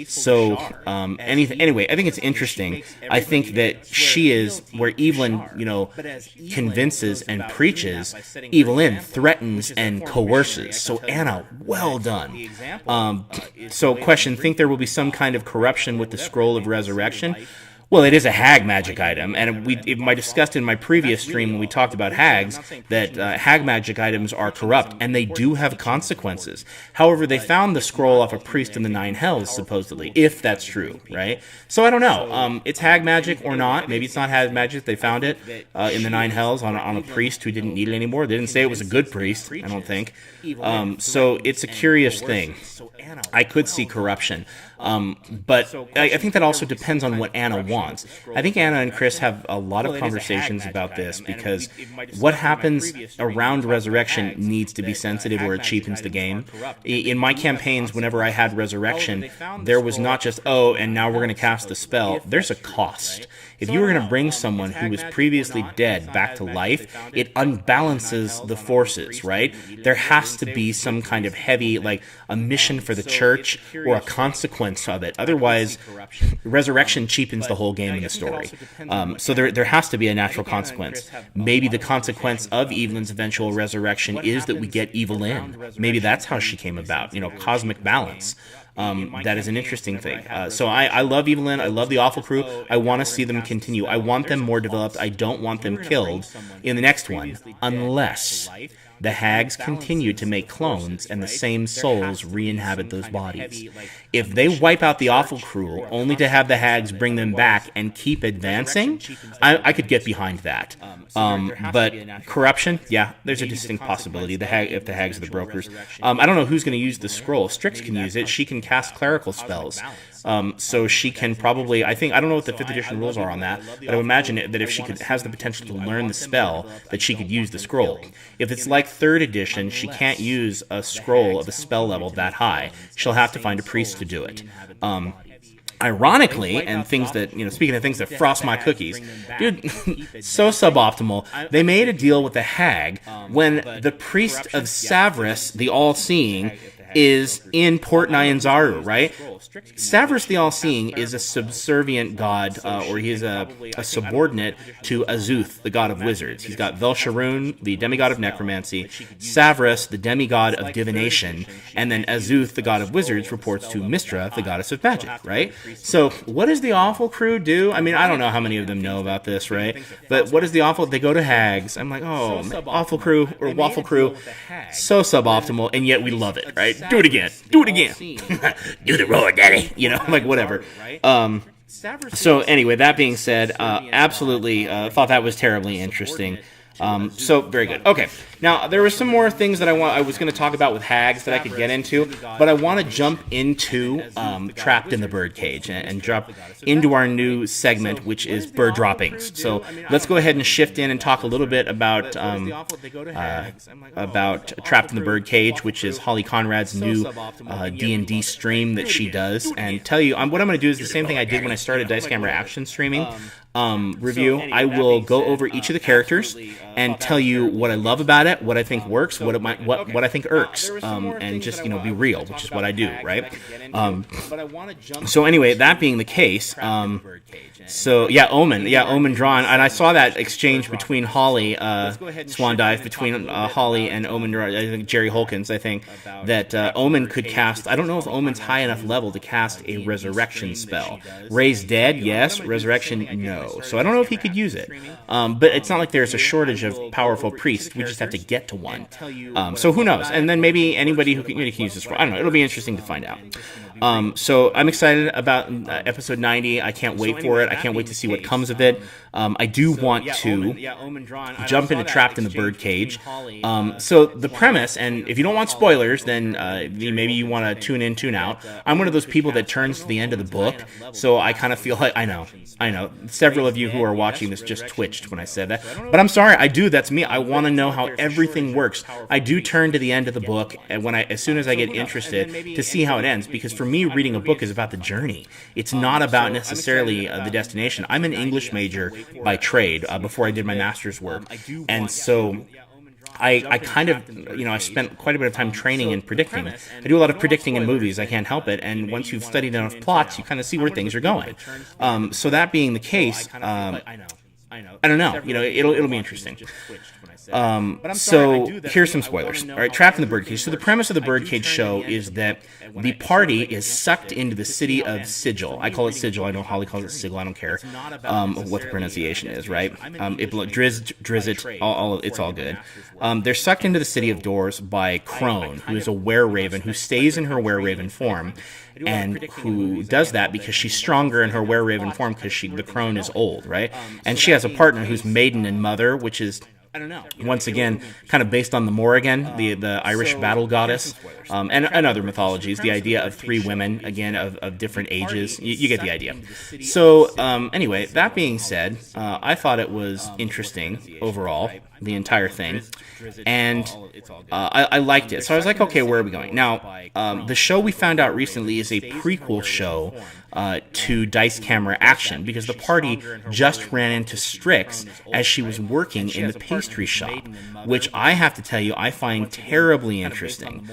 So, anyway, I think it's interesting. I think that she is, where Evelyn, convinces and preaches, Evelyn threatens and coerces. So, Anna, well done. So, question, think there will be some kind of corruption with the Scroll of Resurrection? Well, it is a hag magic item, and I discussed in my previous stream when we talked about hags that hag magic items are corrupt, and they do have consequences. However, they found the scroll off a priest in the Nine Hells, supposedly, if that's true, right? So I don't know. It's hag magic or not. Maybe it's not hag magic. They found it in the Nine Hells on a priest who didn't need it anymore. They didn't say it was a good priest, I don't think. So it's a curious thing. I could see corruption. But I think that also depends on what Anna wants. I think Anna and Chris have a lot of conversations about this, because what happens around Resurrection needs to be sensitive or it cheapens the game. In my campaigns, whenever I had Resurrection, there was not just, oh, and now we're going to cast the spell. There's a cost. If you were going to bring someone who was previously dead back to life, it unbalances the forces, right? There has to be some kind of heavy, like a mission for the church or a consequence of it. Otherwise, Resurrection cheapens the whole game in the story. So there has to be a natural consequence. Maybe the consequence of Evelyn's eventual resurrection is that we get Evelyn. Maybe that's how she came about, cosmic balance. That is an interesting thing. So I love Evelyn. I love the Awful Crew. I want to see them continue. I want them more developed. I don't want them killed in the next one, unless the hags continue to make clones and the same souls re-inhabit those bodies. If they wipe out the Awful Crew only to have the hags bring them back and keep advancing, I could get behind that. But corruption, yeah, there's a distinct possibility. If the hags are the brokers. I don't know who's going to use the scroll. Strix can use it. She can cast clerical spells. So she can probably, I don't know what the 5th edition rules are on that, but I would imagine that if she has the potential to learn the spell, that she could use the scroll. If it's like 3rd edition, she can't use a scroll of a spell level that high. She'll have to find a priest to do it. Ironically, and things that, speaking of things that frost my cookies, dude, so suboptimal, they made a deal with the hag when the priest of Savras, the All-Seeing, is in Port Nyanzaru, right? Savras the All-Seeing is a subservient god, or he is a subordinate to Azuth, the god of wizards. He's got Velsharoon, the demigod of necromancy, Savras, the demigod of divination, and then Azuth, the god of wizards, reports to Mistra, the goddess of magic, right? So what does the Awful Crew do? I mean, I don't know how many of them know about this, right? But what is the Awful? They go to hags. I'm like, oh, Awful Crew or Waffle Crew, so suboptimal, and yet we love it, right? Do it again. Do it again. Do the roar, daddy. Like whatever. So anyway, that being said, absolutely thought that was terribly interesting. So very good. Okay. Now there were some more things that I was going to talk about with hags that I could get into, but I want to jump into Trapped in the Birdcage and jump into our new segment, which is bird droppings. So let's go ahead and shift in and talk a little bit about Trapped in the Birdcage, which is Holly Conrad's new D&D stream that she does, and tell you what I'm going to do is the same thing I did when I started Dice Camera Action streaming. Review. I will go over each of the characters and tell you what I love about it, what I think works, what I think irks, and just be real, which is what I do, right? So anyway, that being the case, Omen drawn, and I saw that exchange between Holly, Swan Dive between Holly and Omen. I think Jerry Holkins. That Omen could cast. I don't know if Omen's high enough level to cast a resurrection spell. Raise dead, yes. Resurrection, no. So I don't know if he could use it. But it's not like there's a shortage of powerful priests. We just have to get to one. So who knows? And then maybe anybody who can use this. I don't know. It'll be interesting to find out. So I'm excited about episode 90. I can't wait for it. I can't wait to see what comes of it. I do want to jump into Trapped in the Birdcage. So the premise, and if you don't want spoilers, then maybe you want to tune in, tune out. I'm one of those people that turns to the end of the book, so I kind of feel like, I know. Several of you who are watching this just twitched when I said that. But I'm sorry, I do. That's me. I want to know how everything works. I do turn to the end of the book, and as soon as I get interested, to see how it ends, because for me, reading a book is about the journey. It's not about necessarily the destination. I'm an English major by trade before I did my master's work, and so I kind of, I spent quite a bit of time training and predicting. I do a lot of predicting in movies. I can't help it. And once you've studied enough plots, you kind of see where things are going. So that being the case, I don't know. It'll be interesting. So here's some spoilers. All right, Trapped in the Birdcage. So the premise of the Birdcage show is that the party is sucked into the city of Sigil. I call it Sigil. I know Holly calls it Sigil. I don't care what the pronunciation is, right? Drizzt, it's all good. They're sucked into the city of Doors by Crone, who is a were-raven who stays in her were-raven form, and who does that because she's stronger in her were-raven form because the crone is old, right? And she has a partner who's maiden and mother, which is Once again, kind of based on the Morrigan, the Irish battle goddess, and other mythologies. The idea of three women, again, of different ages. You get the idea. So, anyway, that being said, I thought it was interesting overall, the entire thing. And I liked it. So I was like, okay, where are we going? Now, the show we found out recently is a prequel show to Dice Camera Action, because the party just ran into Strix as she was working in the pastry shop, which I have to tell you, I find terribly interesting.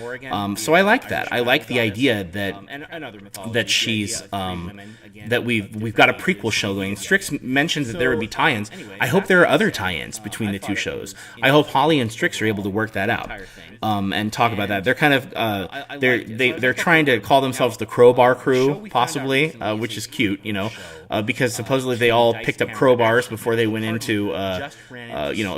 So I like that. I like the idea that she's that we've got a prequel show going. Strix mentions that there would be tie-ins. I hope there are other tie-ins between the two shows. I hope Holly and Strix are able to work that out and talk about that. They're kind of they're trying to call themselves the Crowbar Crew, possibly, which is cute, because supposedly they all picked up crowbars before they went into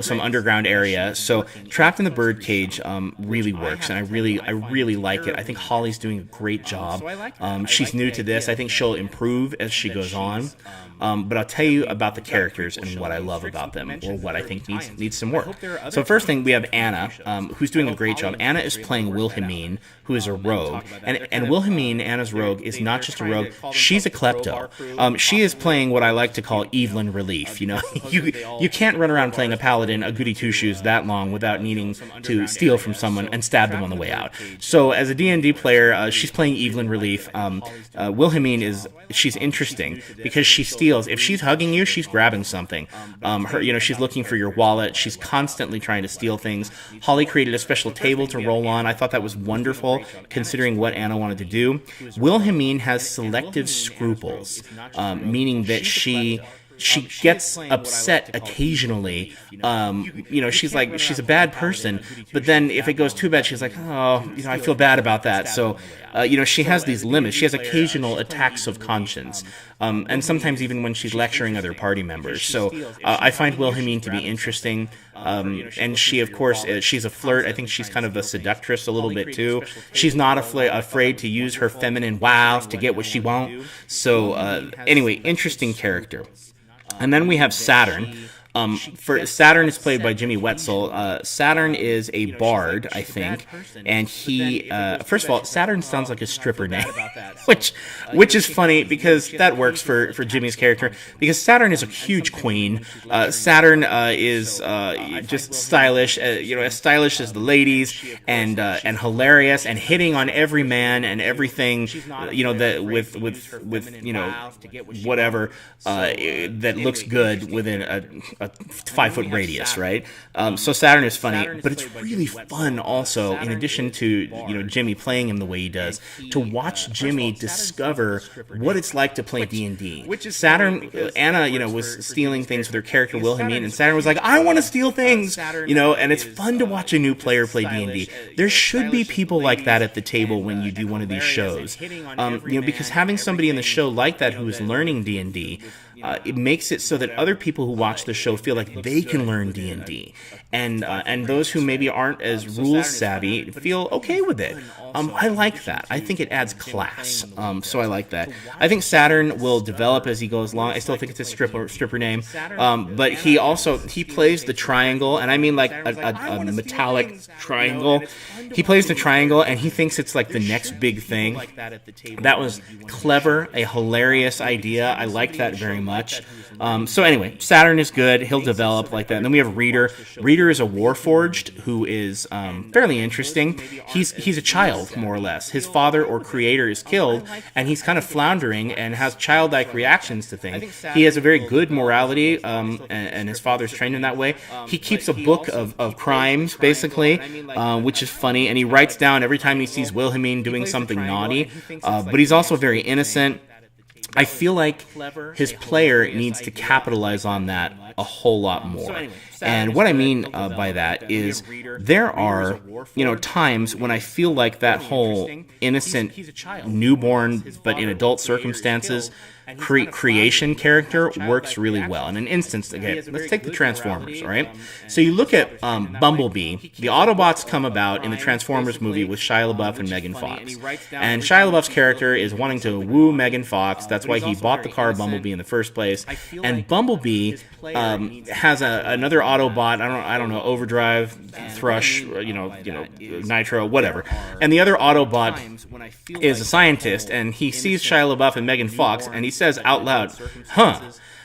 some underground area. So Trapped in the Birdcage really works, and I really like it. I think Holly's doing a great job. She's new to this. I think she'll improve as she goes on. But I'll tell you about the characters and what I love about them, or what I think needs some work. So first thing, we have Anna, who's doing a great job. Anna is playing Wilhelmine, who is a rogue. And Wilhelmine, Anna's rogue, is not just a rogue, she's a klepto. She is playing what I like to call Evelyn Relief. You can't run around playing a paladin, a goody two-shoes, that long without needing to steal from someone and stab them on the way out. So as a D&D player, she's playing Evelyn Relief. Wilhelmine she's interesting because she steals. If she's hugging you, she's grabbing something. She's looking for your wallet. She's constantly trying to steal things. Holly created a special table to roll on. I thought that was wonderful, considering what Anna wanted to do. Wilhelmine has selective scruples, meaning that she gets upset occasionally. She's a bad person, but then if it goes too bad, she's like, I feel bad about that. So, she has these limits. She has occasional attacks of conscience, and sometimes even when she's lecturing other party members. So I find Wilhelmine to be interesting, and she, of course, she's a flirt. I think she's kind of a seductress a little bit too. She's not afraid to use her feminine wiles to get what she wants. So anyway, interesting character. And then we have Saturn. Saturn is played by Jimmy Wetzel. Saturn is a bard, I think, and he, first of all, Saturn sounds like a stripper name, which is funny because that works for Jimmy's character, because Saturn is a huge queen. Saturn is just stylish, as stylish as the ladies, and hilarious, and hitting on every man and everything, that with whatever that looks good within a 5-foot radius, right? So Saturn is funny, but it's really fun also, in addition to Jimmy playing him the way he does, to watch Jimmy discover what it's like to play D&D. Saturn, Anna, was stealing things with her character Wilhelmine, and Saturn was like, I want to steal things, and it's fun to watch a new player play D&D. There should be people like that at the table when you do one of these shows, because having somebody in the show like that who is learning D&D, it makes it so that other people who watch the show feel like they can learn D&D, and those who maybe aren't as rules savvy feel okay with it. I like that. I think it adds class. So I like that. I think Saturn will develop as he goes along. I still think it's a stripper name, but he plays the triangle, and I mean like a metallic triangle. He plays the triangle, and he thinks it's like the next big thing. That was clever, a hilarious idea. I liked that very much. So anyway, Saturn is good. He'll develop like that. And then we have Reader. Reader is a Warforged who is fairly interesting. He's a child, more or less. His father or creator is killed, and he's kind of floundering and has childlike reactions to things. He has a very good morality, and his father's trained in that way. He keeps a book of crimes, basically, which is funny, and he writes down every time he sees Wilhelmine doing something naughty, but he's also very innocent. I feel like his player needs to capitalize on that a whole lot more. And what I mean by that is there are, times when I feel like that whole innocent newborn but in adult circumstances creation character works really well. In an instance, okay, let's take the Transformers, all right? So you look at Bumblebee. The Autobots come about in the Transformers movie with Shia LaBeouf and Megan Fox. And Shia LaBeouf's character is wanting to woo Megan Fox. That's why he bought the car Bumblebee in the first place. And Bumblebee has another Autobot. I don't know, Overdrive, Thrush, Nitro, whatever. And the other Autobot is a scientist, and he sees Shia LaBeouf and Megan Fox, and he says out loud, "Huh.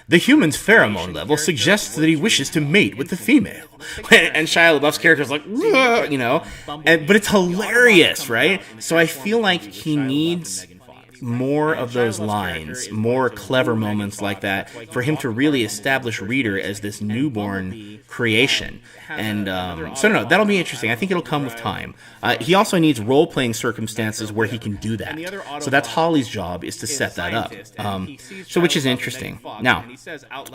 The human's pheromone level suggests that he wishes to mate with the female." And Shia LaBeouf's character is like, but it's hilarious, right? So I feel like he needs more of those lines, more clever moments like that, for him to really establish Reader as this newborn creation. And so no, that'll be interesting. I think it'll come with time. He also needs role-playing circumstances where he can do that. So that's Holly's job, is to set that up. So which is interesting. Now,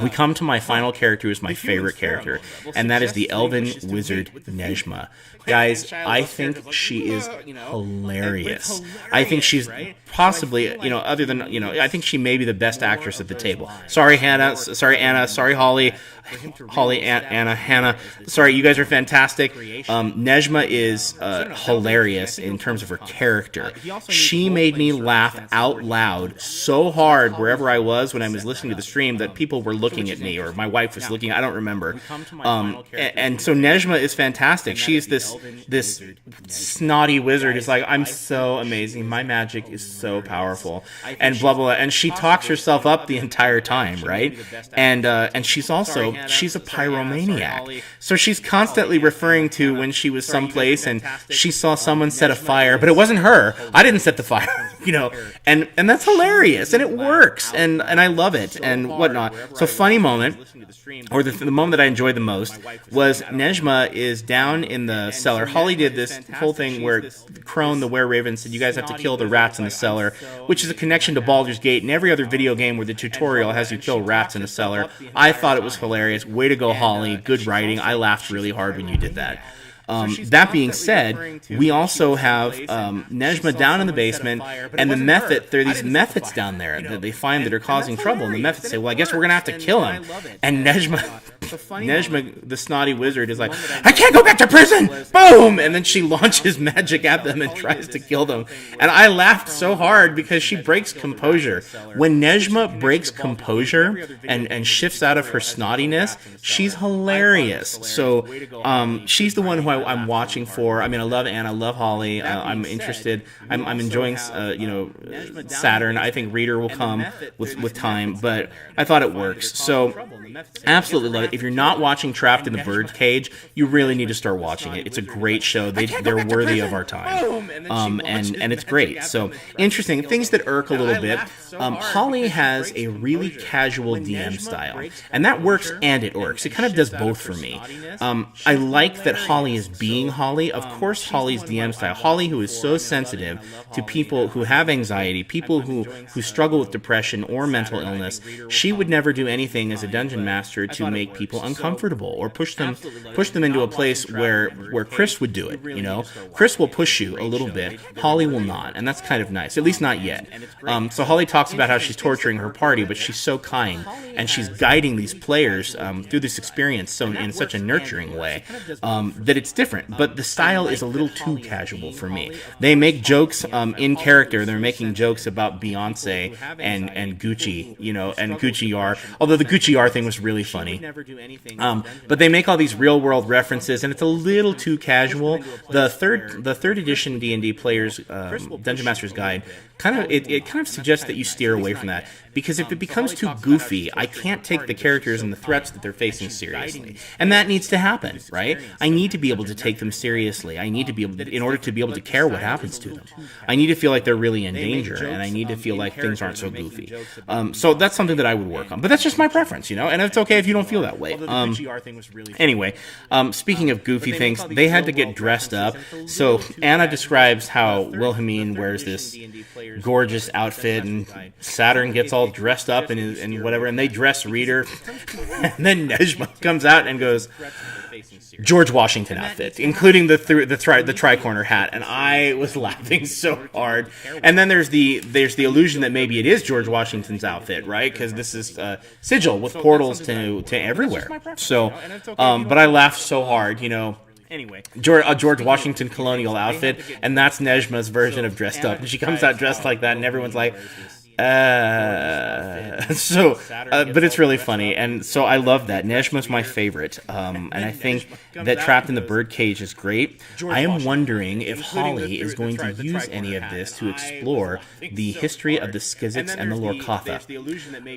we come to my final character, who is my favorite character, and that is the elven wizard Nejma. Guys, I think she is hilarious. I think she's possibly, other than, I think she may be the best actress at the table. Sorry, Hannah. Sorry, Anna. Sorry, Holly. Anna, Hannah. Sorry, you guys are fantastic. Nejma is hilarious in terms of her character. She made me laugh out loud so hard wherever I was when I was listening to the stream that people were looking at me, or my wife was looking. I don't remember. And so Nejma is fantastic. She is this snotty wizard who's like, "I'm so amazing. My magic is so powerful," and blah blah blah. And she talks herself up the entire time, right? And she's also she's a pyromaniac. So she's constantly referring to when she was someplace and she saw someone set a fire, but it wasn't her. I didn't set the fire, and that's hilarious, and it works, and I love it, and whatnot. So funny moment, or the moment that I enjoyed the most, was Nejma is down in the cellar. Holly did this whole thing where Crone, the Were-Raven, said you guys have to kill the rats in the cellar, which is a connection to Baldur's Gate and every other video game where the tutorial has you kill rats in a cellar. I thought it was hilarious. Way to go, Holly. Good writing. I laughed really hard when you did that. That being said, we also have Nejma down in the basement, and there are these methods down there that they find that are causing trouble, and the methods say, well, I guess we're going to have to kill him. And Nejma, the snotty wizard, is like, I can't go back to prison! Boom! And then she launches magic at them and tries to kill them. And I laughed so hard because she breaks composure. When Nejma breaks composure and shifts out of her snottiness, she's hilarious. So she's the one who I'm watching for. I mean, I love Anna, I love Holly. I'm interested. I'm enjoying, Saturn. I think Reader will come with time, but I thought it works. So, absolutely love it. If you're not watching Trapped in the Birdcage, you really need to start watching it. It's a great show. They're worthy of our time. And it's great. So, interesting. Things that irk a little bit. Holly has a really casual DM style, and that works and it works. It kind of does both for me. I like that Holly is being Holly. Of course, Holly's DM style. Holly, who is so sensitive to people who have anxiety, people who struggle with depression or mental illness, she would never do anything as a dungeon master to make people uncomfortable or push them into a place where Chris would do it. Chris will push you a little bit. Holly will not, and that's kind of nice. At least not yet. So Holly talks about how she's torturing her party, but she's so kind, and she's guiding these players through this experience in such a nurturing way that it's different. But the style is a little too casual for me. They make jokes in character. They're making jokes about Beyonce and Gucci, and Gucci R. Although the Gucci R thing was really funny. But they make all these real world references, and it's a little too casual. The third edition D&D players Dungeon Master's Guide kind of suggests that you steer away from that, because if it becomes too goofy, I can't take the characters and the threats that they're facing seriously, and that needs to happen, right? I need to be able to take them seriously. I need to be able to, in order to be able to care what happens to them, I need to feel like they're really in danger, and I need to feel like things aren't so goofy. So that's something that I would work on, but that's just my preference, and it's okay if you don't feel that way. Anyway, speaking of goofy things, they had to get dressed up. So Anna describes how Wilhelmine wears this gorgeous outfit, and Saturn gets all dressed up and whatever, and they dress Reader, and then Nejma comes out and goes, George Washington outfit, including the tricorner hat, and I was laughing so hard. And then there's the illusion that maybe it is George Washington's outfit, right? Because this is Sigil with portals to everywhere. So, but I laughed so hard, Anyway, George Washington colonial outfit, and that's Nejma's version of dressed up. And she comes out dressed like that, and everyone's like, But it's really funny, and so I love that. Nejma's my favorite, and I think that Trapped in the Birdcage is great. I am wondering if Holly is going to use any of this to explore the history of the Skizzics and the Lorcatha.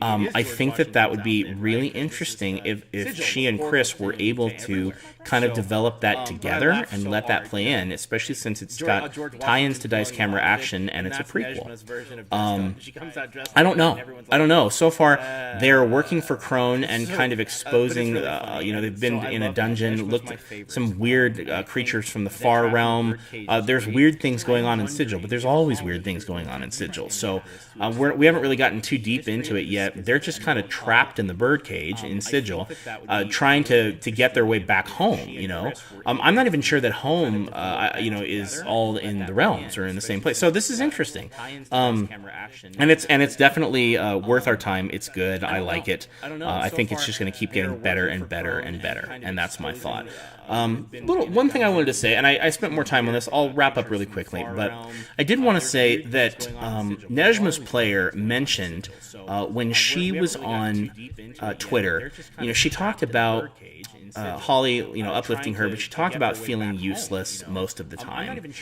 I think that would be really interesting if she and Chris were able to kind of develop that together and let that play in, especially since it's got tie-ins to Dice Camera Action and it's a prequel. I don't know. So far, they're working for Crone and kind of exposing, they've been in a dungeon, looked at some weird creatures from the far realm. There's weird things going on in Sigil, but there's always weird things going on in Sigil. So we haven't really gotten too deep into it yet. They're just kind of trapped in the birdcage in Sigil, trying to get their way back home, I'm not even sure that home, is all in the realms or in the same place. So this is interesting. And it's definitely worth our time. It's good. I like it. I think it's just going to keep getting better and better and better. And that's my thought. One thing I wanted to say, and I spent more time on this, I'll wrap up really quickly, but I did want to say that Nejma's player mentioned when she was on Twitter, she talked about Holly, uplifting her, but she talked about feeling useless most of the time,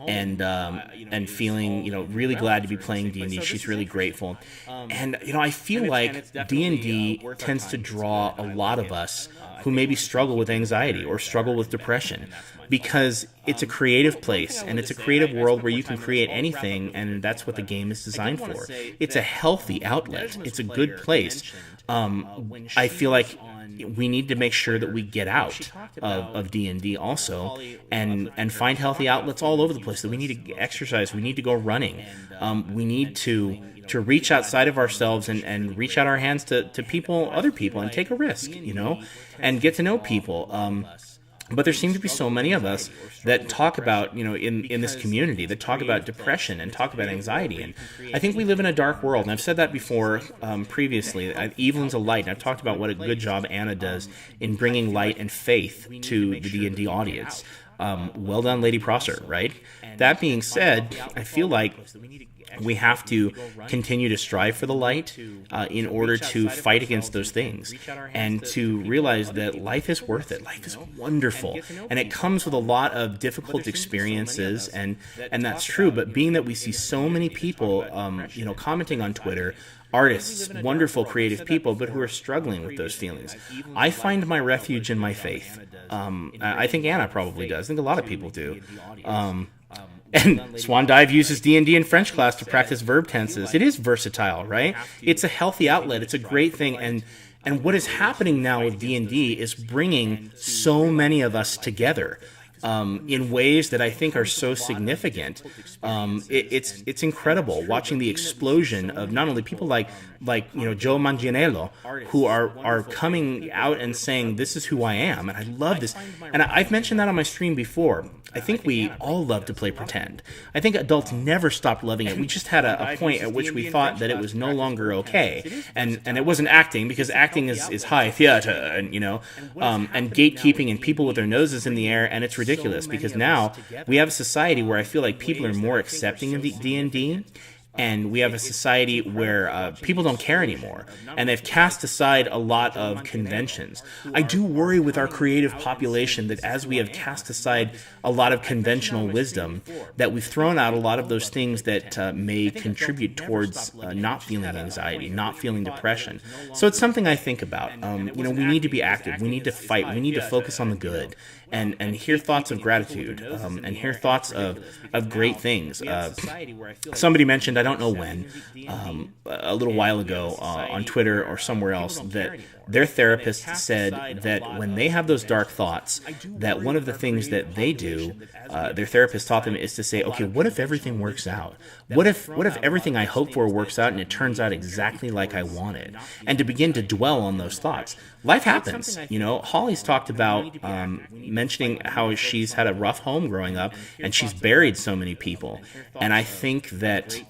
and feeling, really glad to be playing D&D. She's really grateful, and I feel like D&D tends to draw a lot of us who maybe struggle with anxiety or struggle with depression, because it's a creative place and it's a creative world where you can create anything, and that's what the game is designed for. It's a healthy outlet. It's a good place. I feel like we need to make sure that we get out of D&D also and find healthy outlets all over the place. That we need to exercise, we need to go running, we need to reach outside of ourselves and reach out our hands to people, other people, and take a risk, and get to know people. But there seem to be so many of us that talk about, in this community, that talk about depression and talk about anxiety. And I think we live in a dark world. And I've said that before previously. Evelyn's a light. And I've talked about what a good job Anna does in bringing light and faith to the D&D audience. Well done, Lady Prosser, right? That being said, I feel like we have to continue to strive for the light in order to fight against those things, and to realize that life is worth it. Life is wonderful, and it comes with a lot of difficult experiences, and that's true. But being that we see so many people, commenting on Twitter, artists, wonderful creative people, but who are struggling with those feelings, I find my refuge in my faith. I think Anna probably does. I think a lot of people do. And Swan Dive uses D&D in French class to practice verb tenses. It is versatile, right? It's a healthy outlet. It's a great thing. And what is happening now with D&D is bringing so many of us together in ways that I think are so significant. It's incredible watching the explosion of not only people like Joe Manganiello, who are coming out and saying, this is who I am, and I love this. And I've mentioned that on my stream before. I think we all love to play pretend. I think adults never stopped loving it. We just had a point at which we thought that it was no longer okay, and it wasn't acting, because acting is high theater, and and gatekeeping, and people with their noses in the air, and it's ridiculous, because now we have a society where I feel like people are more accepting of the D&D. And we have a society where people don't care anymore, and they've cast aside a lot of conventions. I do worry with our creative population that as we have cast aside a lot of conventional wisdom, that we've thrown out a lot of those things that may contribute towards not feeling anxiety, not feeling depression. So it's something I think about. We need to be active. We need to fight. We need to focus on the good. And hear thoughts of gratitude, and hear thoughts of great things. Somebody mentioned, I don't know when, a little while ago on Twitter or somewhere else, that their therapist said that when they have those dark thoughts, that one of the things that they do, their therapist taught them, is to say, okay, what if everything works out? What if everything I hope for works out and it turns out exactly like I wanted? And to begin to dwell on those thoughts. Life happens. Holly's talked about mentioning how she's had a rough home growing up, and she's buried so many people. And I think that,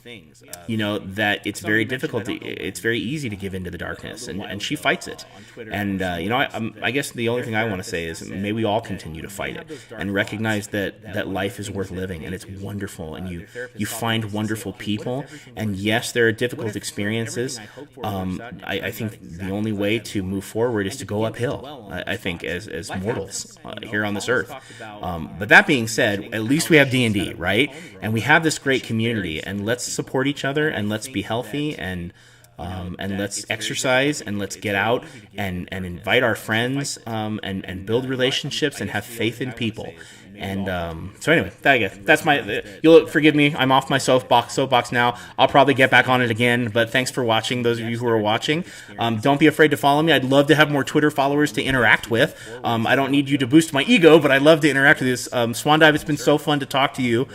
that it's very difficult. It's very easy to give into the darkness, and she fights it. And I guess the only thing I want to say is, may we all continue to fight it and recognize that life is worth living, and it's wonderful, and you find wonderful people. And yes, there are difficult experiences. I think the only way to move forward is to go uphill, I think, as mortals here on this earth. But that being said, at least we have D&D, right? And we have this great community, and let's support each other, and let's be healthy, and let's exercise, and let's get out and invite our friends, and build relationships, and have faith in people. And so anyway, that's you'll forgive me, I'm off my soapbox now. I'll probably get back on it again, but thanks for watching, those of you who are watching. Don't be afraid to follow me. I'd love to have more Twitter followers to interact with. I don't need you to boost my ego, but I'd love to interact with this. Swan Dive, it's been so fun to talk to you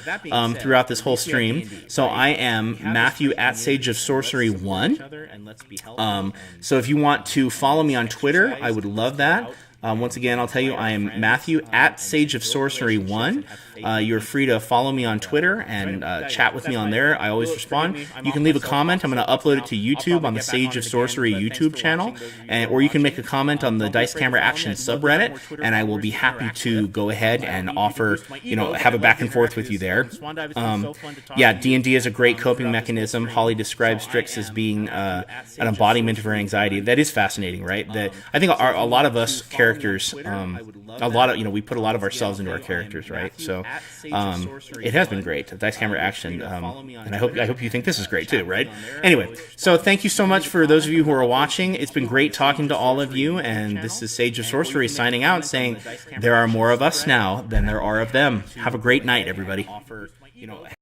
throughout this whole stream. So I am Matthew at Sage of Sorcery 1. So if you want to follow me on Twitter, I would love that. Once again, I'll tell you, I am Matthew at Sage of Sorcery 1. You're free to follow me on Twitter and chat with me on there. I always respond. You can leave a comment. I'm going to upload it to YouTube on the Sage of Sorcery YouTube channel, or you can make a comment on the Dice Camera Action subreddit, and I will be happy to go ahead and offer, have a back and forth with you there. D&D is a great coping mechanism. Holly describes Strix as being an embodiment of her anxiety. That is fascinating, right? I think a lot of us characters, we put a lot of ourselves into our characters, right? So it has been great, Dice Camera Action, and I hope you think this is great too, right? Anyway, so thank you so much for those of you who are watching. It's been great talking to all of you, and this is Sage of Sorcery signing out, saying there are more of us now than there are of them. Have a great night, everybody.